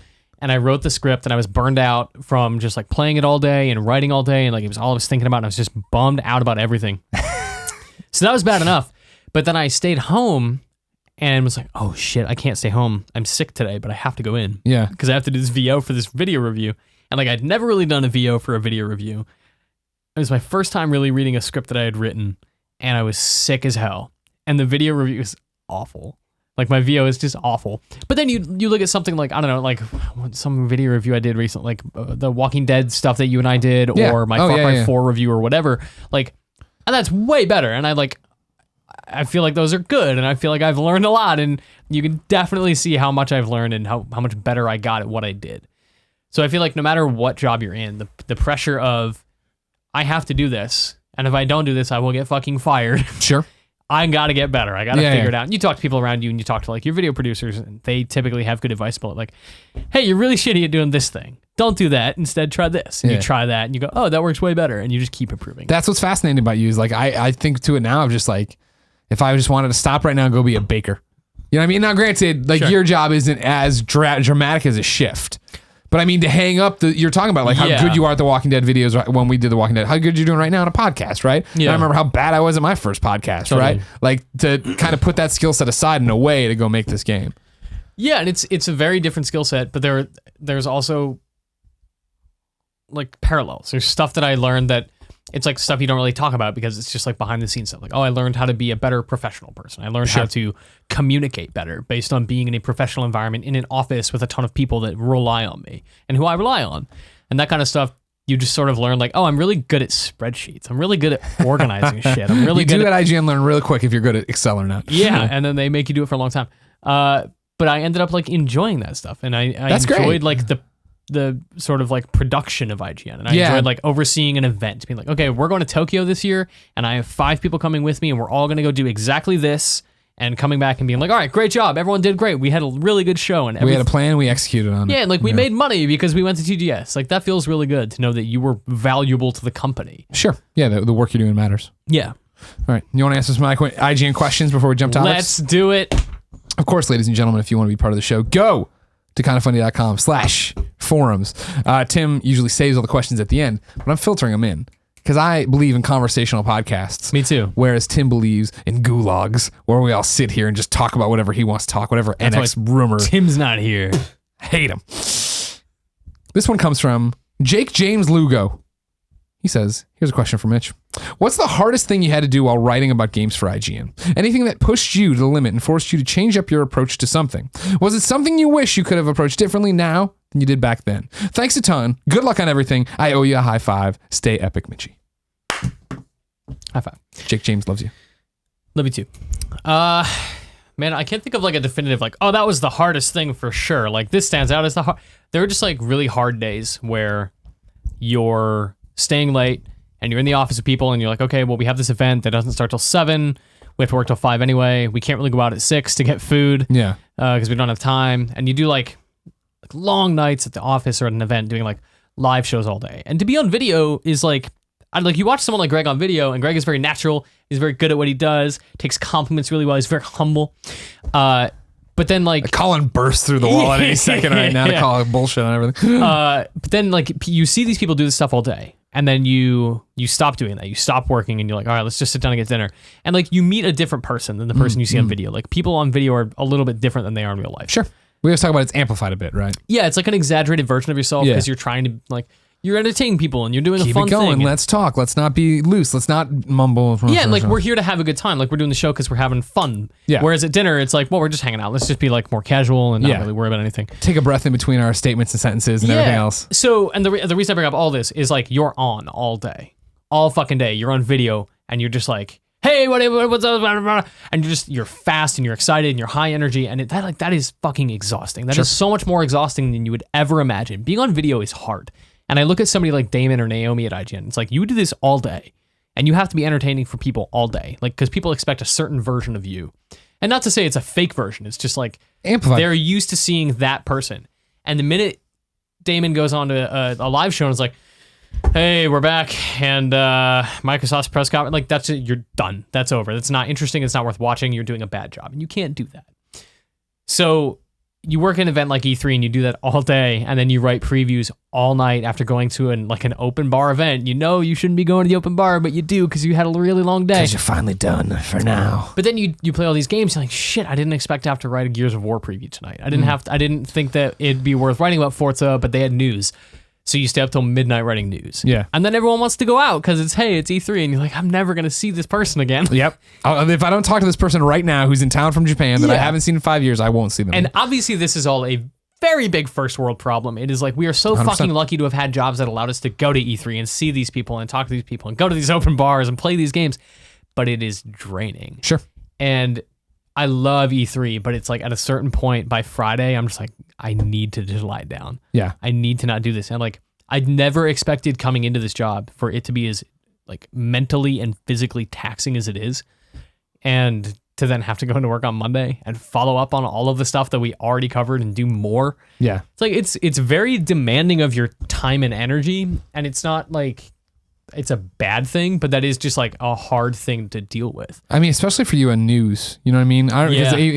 And I wrote the script and I was burned out from just like playing it all day and writing all day. And like, it was all I was thinking about. And I was just bummed out about everything. So that was bad enough. But then I stayed home and was like, oh shit, I can't stay home. I'm sick today, but I have to go in. Yeah. Because I have to do this VO for this video review. And like, I'd never really done a VO for a video review. It was my first time really reading a script that I had written. And I was sick as hell. And the video review was awful. Like my VO is just awful. But then you look at something like, I don't know, like some video review I did recently, like the Walking Dead stuff that you and I did, or my Far Cry 4 review or whatever. Like, and that's way better. And I feel like those are good. And I feel like I've learned a lot. And you can definitely see how much I've learned and how much better I got at what I did. So I feel like no matter what job you're in, the pressure of, I have to do this. And if I don't do this, I will get fucking fired. Sure. I got to get better. I got to figure it out. And you talk to people around you and you talk to like your video producers and they typically have good advice about like, hey, you're really shitty at doing this thing. Don't do that. Instead, try this. And you try that and you go, oh, that works way better. And you just keep improving. That's what's fascinating about you is like, I think to it now of just like, if I just wanted to stop right now and go be a baker. You know what I mean? Now, granted, like your job isn't as dramatic as a shift. But I mean, to hang up you're talking about like how good you are at the Walking Dead videos when we did the Walking Dead, how good you're doing right now on a podcast, right? Yeah. And I remember how bad I was at my first podcast, right? Like to kind of put that skill set aside in a way to go make this game. Yeah, and it's a very different skill set, but there's also like parallels. There's stuff that I learned that it's like stuff you don't really talk about because it's just like behind the scenes stuff. Like, oh, I learned how to be a better professional person. I learned how to communicate better based on being in a professional environment in an office with a ton of people that rely on me and who I rely on. And that kind of stuff, you just sort of learn like, oh, I'm really good at spreadsheets. I'm really good at organizing shit. I'm really good at IGN learn really quick if you're good at Excel or not. Yeah, and then they make you do it for a long time. But I ended up like enjoying that stuff. And I enjoyed great. Like the sort of like production of IGN. And I enjoyed like overseeing an event, being like, okay, we're going to Tokyo this year and I have 5 people coming with me and we're all going to go do exactly this, and coming back and being like, all right, great job. Everyone did great. We had a really good show. And we had a plan. We executed on it. Yeah. And like we made money because we went to TGS. Like that feels really good to know that you were valuable to the company. Sure. Yeah. The work you're doing matters. Yeah. All right. You want to answer some IGN questions before we jump topics? Let's do it. Of course, ladies and gentlemen, if you want to be part of the show, go to kindoffunny.com/forums. Tim usually saves all the questions at the end, but I'm filtering them in because I believe in conversational podcasts. Me too. Whereas Tim believes in gulags, where we all sit here and just talk about whatever he wants to talk, whatever NX rumor. Tim's not here. Hate him. This one comes from Jake James Lugo. He says, here's a question for Mitch. What's the hardest thing you had to do while writing about games for IGN? Anything that pushed you to the limit and forced you to change up your approach to something? Was it something you wish you could have approached differently now than you did back then? Thanks a ton. Good luck on everything. I owe you a high five. Stay epic, Mitchie. High five. Jake James loves you. Love you too. Man, I can't think of like a definitive like, oh, that was the hardest thing for sure. Like this stands out as the hard. There were just like really hard days where you're staying late and you're in the office with people and you're like, okay, well, we have this event that doesn't start till 7. We have to work till 5 anyway. We can't really go out at 6 to get food. Yeah. Because we don't have time. And you do like long nights at the office or at an event doing like live shows all day. And to be on video is like you watch someone like Greg on video, and Greg is very natural. He's very good at what he does, takes compliments really well. He's very humble. But then like Colin bursts through the wall at any second right now to call it bullshit on everything. But then like you see these people do this stuff all day. And then you stop doing that. You stop working and you're like, all right, let's just sit down and get dinner. And like you meet a different person than the person you see on video. Like people on video are a little bit different than they are in real life. Sure. We always talk about it's amplified a bit, right? Yeah, it's like an exaggerated version of yourself because you're trying to like, you're entertaining people and you're doing a fun thing. Keep it going. Let's talk. Let's not be loose. Let's not mumble. Yeah, and like we're here to have a good time. Like we're doing the show because we're having fun. Yeah. Whereas at dinner, it's like, well, we're just hanging out. Let's just be like more casual and not really worry about anything. Take a breath in between our statements and sentences and everything else. So, and the reason I bring up all this is like you're on all day, all fucking day. You're on video and you're just like, hey, what's up? And you're fast and you're excited and you're high energy. And that is fucking exhausting. That is so much more exhausting than you would ever imagine. Being on video is hard. And I look at somebody like Damon or Naomi at IGN. It's like, you do this all day and you have to be entertaining for people all day. Like, because people expect a certain version of you. And not to say it's a fake version. It's just like, amplified. They're used to seeing that person. And the minute Damon goes on to a live show and is like, hey, we're back. And Microsoft's press conference, like that's it. You're done. That's over. That's not interesting. It's not worth watching. You're doing a bad job. And you can't do that. So you work an event like E3 and you do that all day, and then you write previews all night after going to an open bar event. You know you shouldn't be going to the open bar, but you do because you had a really long day. Because you're finally done for now. But then you play all these games, you're like, shit, I didn't expect to have to write a Gears of War preview tonight. I didn't think that it'd be worth writing about Forza, but they had news. So you stay up till midnight writing news. Yeah. And then everyone wants to go out because it's E3. And you're like, I'm never going to see this person again. Yep. If I don't talk to this person right now who's in town from Japan that I haven't seen in 5 years, I won't see them. And obviously this is all a very big first world problem. It is like we are so 100%. fucking lucky to have had jobs that allowed us to go to E3 and see these people and talk to these people and go to these open bars and play these games. But it is draining. Sure. And I love E3, but it's like at a certain point by Friday, I'm just like, I need to just lie down. Yeah. I need to not do this. And like, I'd never expected coming into this job for it to be as like mentally and physically taxing as it is. And to then have to go into work on Monday and follow up on all of the stuff that we already covered and do more. Yeah. It's like, it's very demanding of your time and energy. And it's not like, it's a bad thing, but that is just like a hard thing to deal with. I mean, especially for you in news, you know what I mean?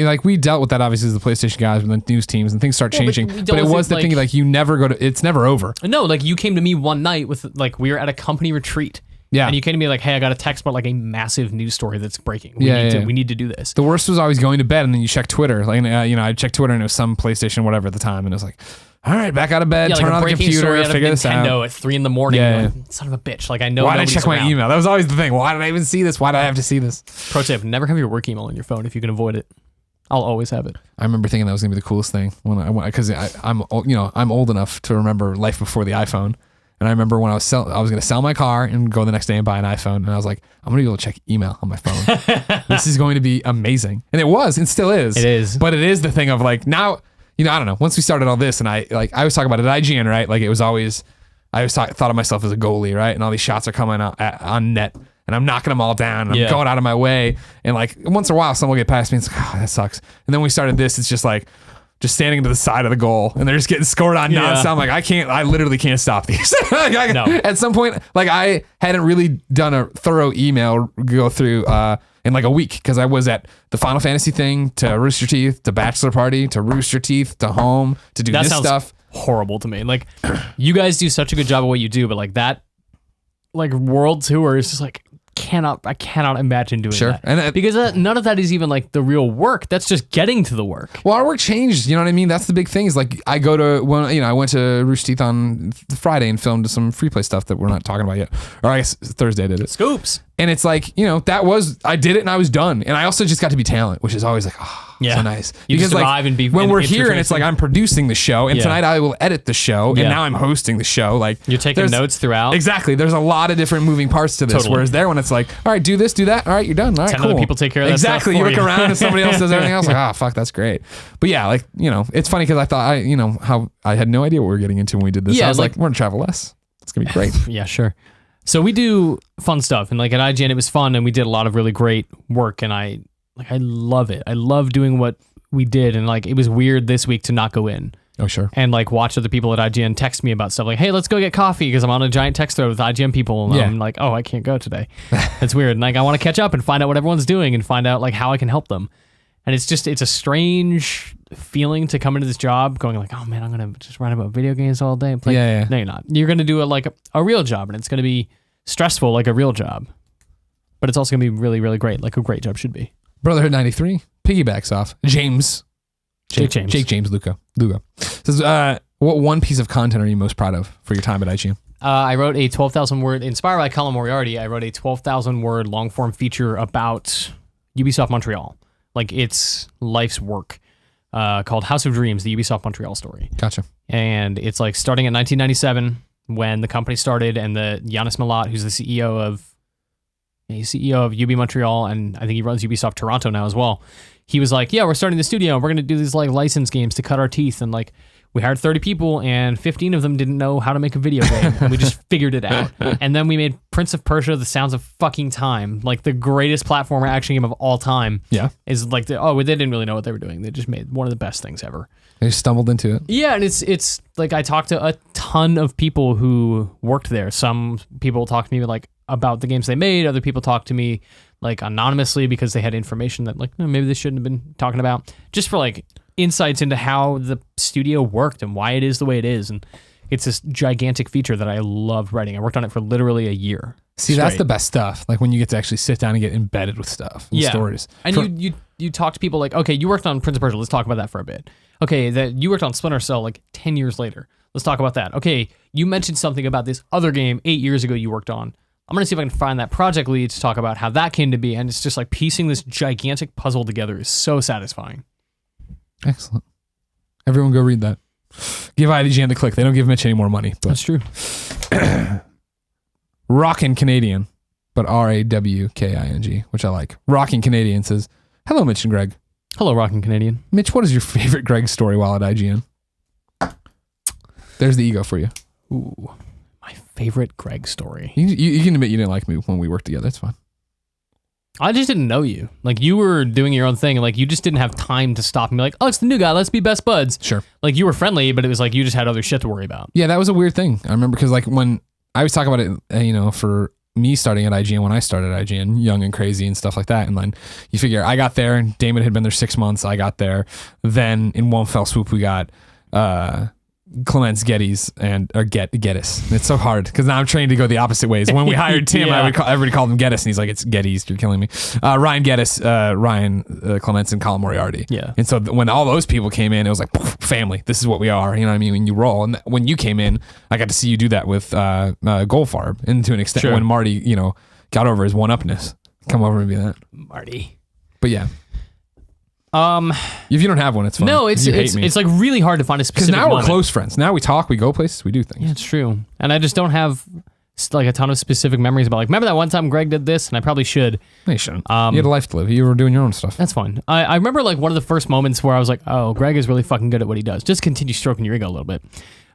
Like we dealt with that obviously as the PlayStation guys with the news teams and things start changing. But it was the thing like you never go to, it's never over. No, like you came to me one night with like, we were at a company retreat. Yeah. And you came to me like, hey, I got a text about like a massive news story that's breaking. We need to do this. The worst was always going to bed and then you check Twitter. Like, I checked Twitter and it was some PlayStation, whatever at the time. And it was like, all right, back out of bed, turn on the computer, figure this out. Nintendo at 3 a.m. Like, son of a bitch. Like I know. Why did I check my email? That was always the thing. Why did I even see this? Why did I have to see this? Pro tip: never have your work email on your phone if you can avoid it. I'll always have it. I remember thinking that was gonna be the coolest thing because I'm old enough to remember life before the iPhone. And I remember when I was going to sell my car and go the next day and buy an iPhone. And I was like, I'm going to be able to check email on my phone. This is going to be amazing. And it was, and still is. It is. But it is the thing of like now, I don't know. Once we started all this and I was talking about it at IGN, right? Like it was always, I always thought of myself as a goalie, right? And all these shots are coming out on net and I'm knocking them all down and I'm going out of my way. And like once in a while, someone will get past me and it's like, oh, that sucks. And then we started this, it's just like, just standing to the side of the goal and they're just getting scored on nonstop. I'm like, I literally can't stop these. No. At some point, like I hadn't really done a thorough email go through in like a week because I was at the Final Fantasy thing to Rooster Teeth to Bachelor Party to Rooster Teeth to home to do this stuff. Horrible to me. Like you guys do such a good job of what you do, but like that, like world tour is just like, I cannot imagine doing that. And because none of that is even like the real work. That's just getting to the work. Well, our work changed. You know what I mean? That's the big thing is like I go to I went to Rooster Teeth on Friday and filmed some free play stuff that we're not talking about yet. Or I guess Thursday I did it. Scoops. And it's like, I did it and I was done. And I also just got to be talent, which is always like, so nice. You because survive and be when we're here and it's like I'm producing the show and tonight I will edit the show and now I'm hosting the show. Like you're taking notes throughout. Exactly. There's a lot of different moving parts to this. Totally. Whereas there when it's like, all right, do this, do that. All right, you're done. All right, 10 cool. other people take care of that exactly. stuff for You look around and somebody else does everything else. Like, fuck, that's great. But yeah, like, it's funny because I thought how I had no idea what we were getting into when we did this. I was like, we're gonna travel less. It's gonna be great. Yeah, sure. So we do fun stuff, and like at IGN, it was fun, and we did a lot of really great work, and I love it. I love doing what we did, and like it was weird this week to not go in. Oh, sure. And like watch other people at IGN text me about stuff like, hey, let's go get coffee because I'm on a giant text thread with IGN people, and I'm like, oh, I can't go today. It's weird. And like I want to catch up and find out what everyone's doing and find out like how I can help them. And it's a strange feeling to come into this job going like, oh man, I'm going to just write about video games all day and play. Yeah. No, you're not. You're going to do it like a real job, and it's going to be stressful like a real job. But it's also going to be really, really great, like a great job should be. Brotherhood 93 piggybacks off Jake James Lugo. Says, what one piece of content are you most proud of for your time at IGN? I wrote a 12,000 word, inspired by Colin Moriarty, I wrote a 12,000 word long form feature about Ubisoft Montreal. Like it's life's work, called House of Dreams, the Ubisoft Montreal story. Gotcha. And it's like starting in 1997 when the company started, and the Yannis Malott, who's the CEO of UB Montreal, and I think he runs Ubisoft Toronto now as well. He was like, yeah, we're starting the studio. We're going to do these like license games to cut our teeth. And like we hired 30 people and 15 of them didn't know how to make a video game. And we just figured it out. And then we made Prince of Persia: The Sounds of Fucking Time, like the greatest platformer action game of all time. Yeah. Is like, they didn't really know what they were doing. They just made one of the best things ever. They stumbled into it. Yeah, and it's like I talked to a ton of people who worked there. Some people talked to me like about the games they made. Other people talked to me like anonymously because they had information that like maybe they shouldn't have been talking about. Just for like insights into how the studio worked and why it is the way it is. And it's this gigantic feature that I loved writing. I worked on it for literally a year. See, that's the best stuff. Like when you get to actually sit down and get embedded with stuff and stories. And you talk to people like, okay, you worked on Prince of Persia. Let's talk about that for a bit. Okay, that you worked on Splinter Cell like 10 years later. Let's talk about that. Okay, you mentioned something about this other game 8 years ago you worked on. I'm going to see if I can find that project lead to talk about how that came to be. And it's just like piecing this gigantic puzzle together is so satisfying. Excellent. Everyone go read that. Give IGN the click. They don't give Mitch any more money. But. That's true. Rockin' Canadian, but Rawking, which I like. Rockin' Canadian says, hello, Mitch and Greg. Hello, Rockin' Canadian. Mitch, what is your favorite Greg story while at IGN? There's the ego for you. Ooh. My favorite Greg story. You can admit you didn't like me when we worked together. That's fine. I just didn't know you. Like, you were doing your own thing, and like you just didn't have time to stop and be like, oh, it's the new guy, let's be best buds. Sure. Like, you were friendly, but it was like you just had other shit to worry about. Yeah, that was a weird thing. I remember because like when I was talking about it, for me starting at IGN, when I started at IGN, young and crazy and stuff like that. And then you figure I got there and Damon had been there 6 months. I got there. Then in one fell swoop, we got Clements Gettys Gettys. It's so hard because now I'm trained to go the opposite ways. When we hired Tim, everybody called him Gettys, and he's like, it's Gettys, you're killing me. Ryan Gettys, Ryan Clements, and Colin Moriarty. Yeah. And so when all those people came in, it was like, poof, family. This is what we are. You know what I mean? When you roll, and when you came in, I got to see you do that with Goldfarb, and to an extent, Sure. when Marty, got over his one-upness, come over and be that. Marty. But yeah. If you don't have one, it's fine. No, it's like really hard to find a specific because now moment. we're close friends. Now we talk, we go places, we do things. Yeah, it's true. And I just don't have like a ton of specific memories about like, remember that one time Greg did this, and I probably should. No, you shouldn't. You had a life to live. You were doing your own stuff. That's fine. I remember like one of the first moments where I was like, oh, Greg is really fucking good at what he does. Just continue stroking your ego a little bit.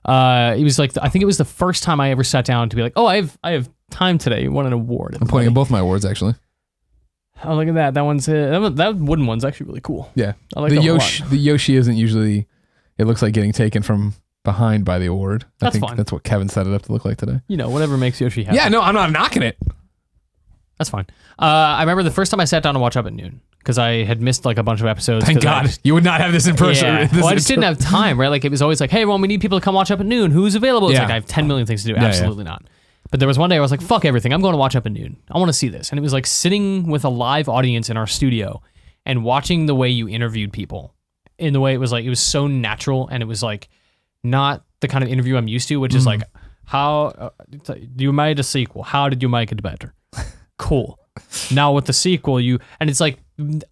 It was like, I think it was the first time I ever sat down to be like, oh, I have time today. You won an award. I'm pointing at both my awards, actually. Oh, look at that. That one's that wooden one's actually really cool. Yeah. I like the that Yoshi. a lot. The Yoshi isn't usually, it looks like getting taken from behind by the award. That's I think fine. That's what Kevin set it up to look like today. Whatever makes Yoshi happy. Yeah, no, I'm not knocking it. That's fine. I remember the first time I sat down to watch Up at Noon because I had missed like a bunch of episodes. Thank God. You would not have this in person. Yeah. Well, I just didn't have time, right? Like it was always like, hey, everyone, we need people to come watch Up at Noon. Who's available? It's like I have 10 million things to do. Absolutely not. But there was one day I was like, fuck everything. I'm going to watch Up at Noon. I want to see this. And it was like sitting with a live audience in our studio and watching the way you interviewed people in the way it was like, it was so natural. And it was like not the kind of interview I'm used to, which is like, how you made a sequel. How did you make it better? Cool. Now with the sequel, and it's like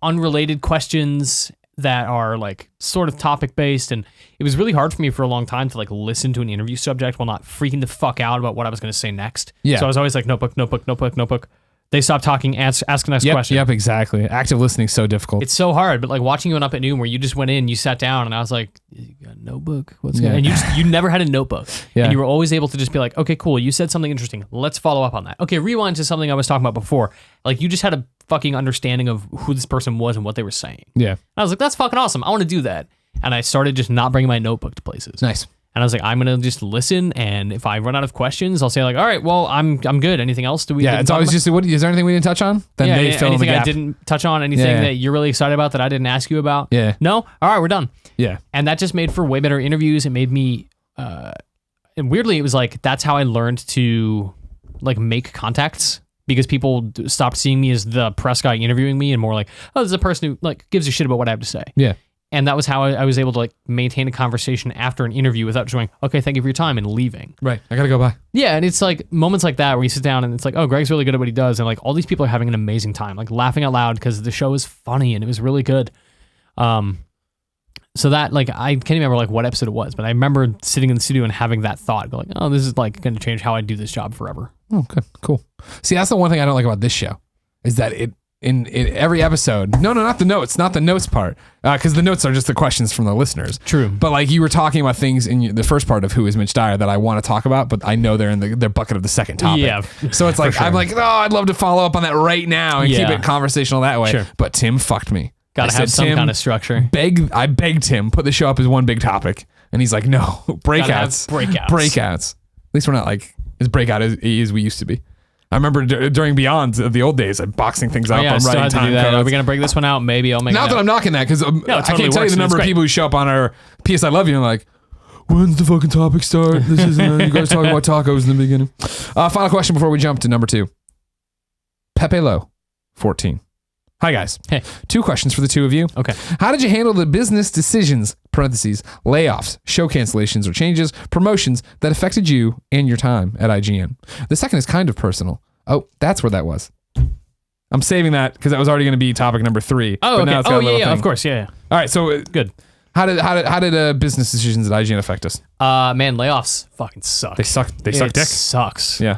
unrelated questions that are like sort of topic based, and it was really hard for me for a long time to like listen to an interview subject while not freaking the fuck out about what I was going to say next. Yeah. So I was always like notebook. They stopped talking, ask the next question. Yep, exactly. Active listening is so difficult. It's so hard, but like watching you on Up at Noon where you just went in, you sat down, and I was like, you got a notebook? What's going on? And you never had a notebook. Yeah. And you were always able to just be like, okay, cool, you said something interesting. Let's follow up on that. Okay, rewind to something I was talking about before. Like you just had a fucking understanding of who this person was and what they were saying. Yeah. And I was like, that's fucking awesome. I want to do that. And I started just not bringing my notebook to places. Nice. And I was like, I'm going to just listen. And if I run out of questions, I'll say like, all right, well, I'm good. Anything else? Yeah, it's always just, is there anything we didn't touch on? Then they fill in the anything gap. I didn't touch on, anything that you're really excited about that I didn't ask you about? Yeah. No? All right, we're done. Yeah. And that just made for way better interviews. It made me, and weirdly, it was like, that's how I learned to like make contacts, because people stopped seeing me as the press guy interviewing me and more like, oh, this is a person who like gives a shit about what I have to say. Yeah. And that was how I was able to like maintain a conversation after an interview without just going, okay, thank you for your time, and leaving. Right. I got to go by. Yeah. And it's like moments like that where you sit down and it's like, oh, Greg's really good at what he does. And like all these people are having an amazing time, like laughing out loud because the show is funny and it was really good. So that like, I can't remember like what episode it was, but I remember sitting in the studio and having that thought, like, oh, this is like going to change how I do this job forever. Oh, good. Cool. See, that's the one thing I don't like about this show is that in every episode, no, not the notes part, because the notes are just the questions from the listeners. True. But like you were talking about things in the first part of Who is Mitch Dyer that I want to talk about, but I know they're in their bucket of the second topic. Yeah. So it's like, sure. I'm like, oh, I'd love to follow up on that right now and keep it conversational that way. Sure. But Tim fucked me. Got to have some kind of structure. I begged him, put the show up as one big topic. And he's like, no, breakouts. Breakouts. Breakouts. At least we're not like as breakout as we used to be. I remember during Beyond the old days, I'm boxing things up. I I'm still writing have to time do that. Are codes. we going to break this one out? Maybe I'll make Not it that out. I'm knocking that, because I totally can't tell you works, the and number of it's people who show up on our PS I Love You and like, when's the fucking topic start? This isn't. You guys talking about tacos in the beginning. Final question before we jump to number 2. Pepe Low, 14. Hi guys. Hey. 2 questions for the 2 of you. Okay. How did you handle the business decisions, parentheses, layoffs, show cancellations or changes, promotions that affected you and your time at IGN? The second is kind of personal. Oh, that's where that was. I'm saving that because that was already going to be topic number 3. Oh, but okay. now it's got a little thing. Of course, yeah. All right, so Good. how did business decisions at IGN affect us? Man, layoffs fucking suck. They suck. They suck It dick. sucks. Yeah.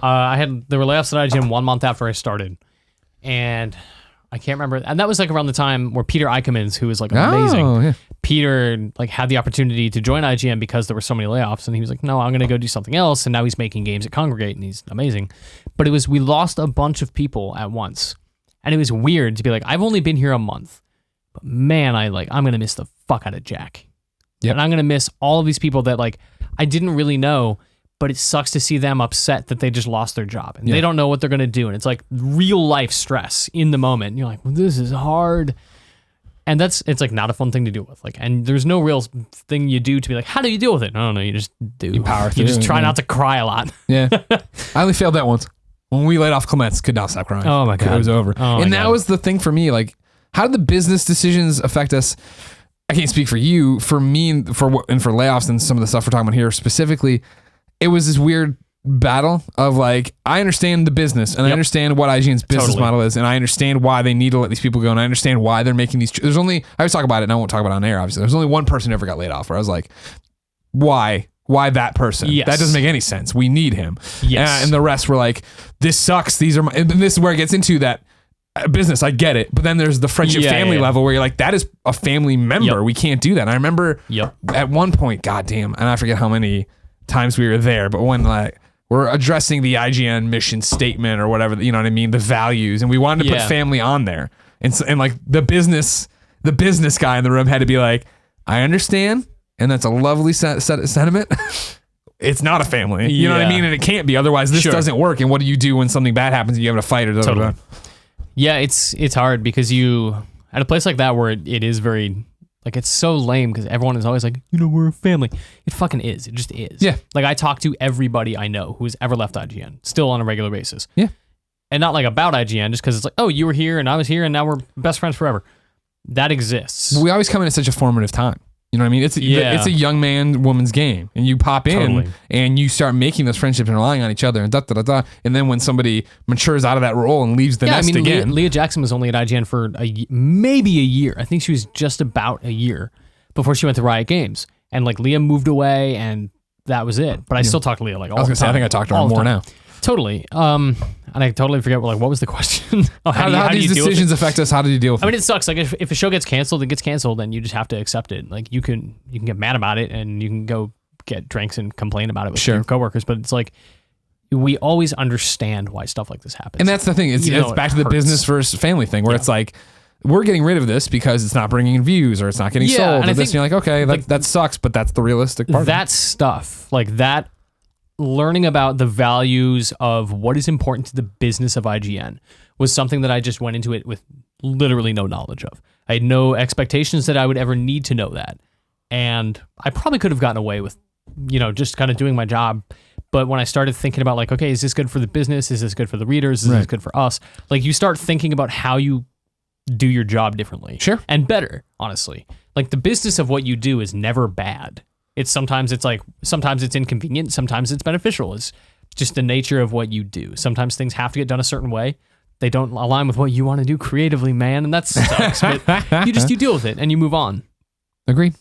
There were layoffs at IGN 1 month after I started, and I can't remember. And that was like around the time where Peter Eichemans, who was like amazing. Oh, yeah. Peter like had the opportunity to join IGN because there were so many layoffs, and he was like, "No, I'm gonna go do something else." And now he's making games at Congregate, and he's amazing. But we lost a bunch of people at once, and it was weird to be like, I've only been here a month, but man, I'm gonna miss the fuck out of Jack. Yep. And I'm gonna miss all of these people that like I didn't really know, but it sucks to see them upset that they just lost their job and they don't know what they're gonna do, and it's like real life stress in the moment. And you're like, well, this is hard. And it's like not a fun thing to deal with. Like, and there's no real thing you do to be like, how do you deal with it? I don't know. You just do. You power through You just it, try yeah. not to cry a lot. Yeah. I only failed that once. When we laid off Clements, could not stop crying. Oh my God. It was over. Oh my And that God. was the thing for me. Like, how did the business decisions affect us? I can't speak for you. For me, and for layoffs and some of the stuff we're talking about here specifically, it was this weird battle of like, I understand the business and I understand what IGN's business model is, and I understand why they need to let these people go, and I understand why they're making these. There's only, I always talk about it, and I won't talk about it on air, obviously. There's only one person who ever got laid off where I was like, why? Why that person? Yes. That doesn't make any sense. We need him. Yes. And the rest were like, this sucks. These are my, and this is where it gets into that business. I get it. But then there's the friendship family level where you're like, that is a family member. Yep. We can't do that. And I remember at one point, goddamn, and I forget how many times we were there, but when like we're addressing the IGN mission statement or whatever, you know what I mean? The values. And we wanted to put family on there. And so, and like the business guy in the room had to be like, I understand. And that's a lovely sentiment. It's not a family. You know what I mean? And it can't be. Otherwise, this doesn't work. And what do you do when something bad happens and you have to fight it? Totally. Yeah, it's hard because you, at a place like that where it is very, like, it's so lame because everyone is always like, we're a family. It fucking is. It just is. Yeah. Like, I talk to everybody I know who has ever left IGN, still on a regular basis. Yeah. And not like about IGN, just because it's like, oh, you were here and I was here and now we're best friends forever. That exists. We always come in at such a formative time. You know what I mean? It's a young man, woman's game. And you pop in and you start making those friendships and relying on each other and da-da-da-da. And then when somebody matures out of that role and leaves the nest again. Leah Jackson was only at IGN for maybe a year. I think she was just about a year before she went to Riot Games. And like Leah moved away and that was it. But I still talk to Leah like all the time. I was going to say, I think I talk to her more now. Totally. And I totally forget what was the question? How do these decisions affect us? How do you deal with it? I mean, it sucks. Like if a show gets canceled, it gets canceled, and you just have to accept it. Like you can get mad about it, and you can go get drinks and complain about it with your coworkers. But it's like we always understand why stuff like this happens. And that's the thing. It's back to the business versus family thing, where it's like, we're getting rid of this because it's not bringing in views or it's not getting sold. And you're like, okay, that sucks, but that's the realistic part. That stuff, like that. Learning about the values of what is important to the business of IGN was something that I just went into it with literally no knowledge of. I had no expectations that I would ever need to know that. And I probably could have gotten away with, just kind of doing my job. But when I started thinking about like, okay, is this good for the business? Is this good for the readers? Is this good for us? Like you start thinking about how you do your job differently. Sure. And better, honestly. Like the business of what you do is never bad. Sometimes it's inconvenient, sometimes it's beneficial. It's just the nature of what you do. Sometimes things have to get done a certain way. They don't align with what you want to do creatively, man, and that sucks. But you deal with it and you move on. Agreed.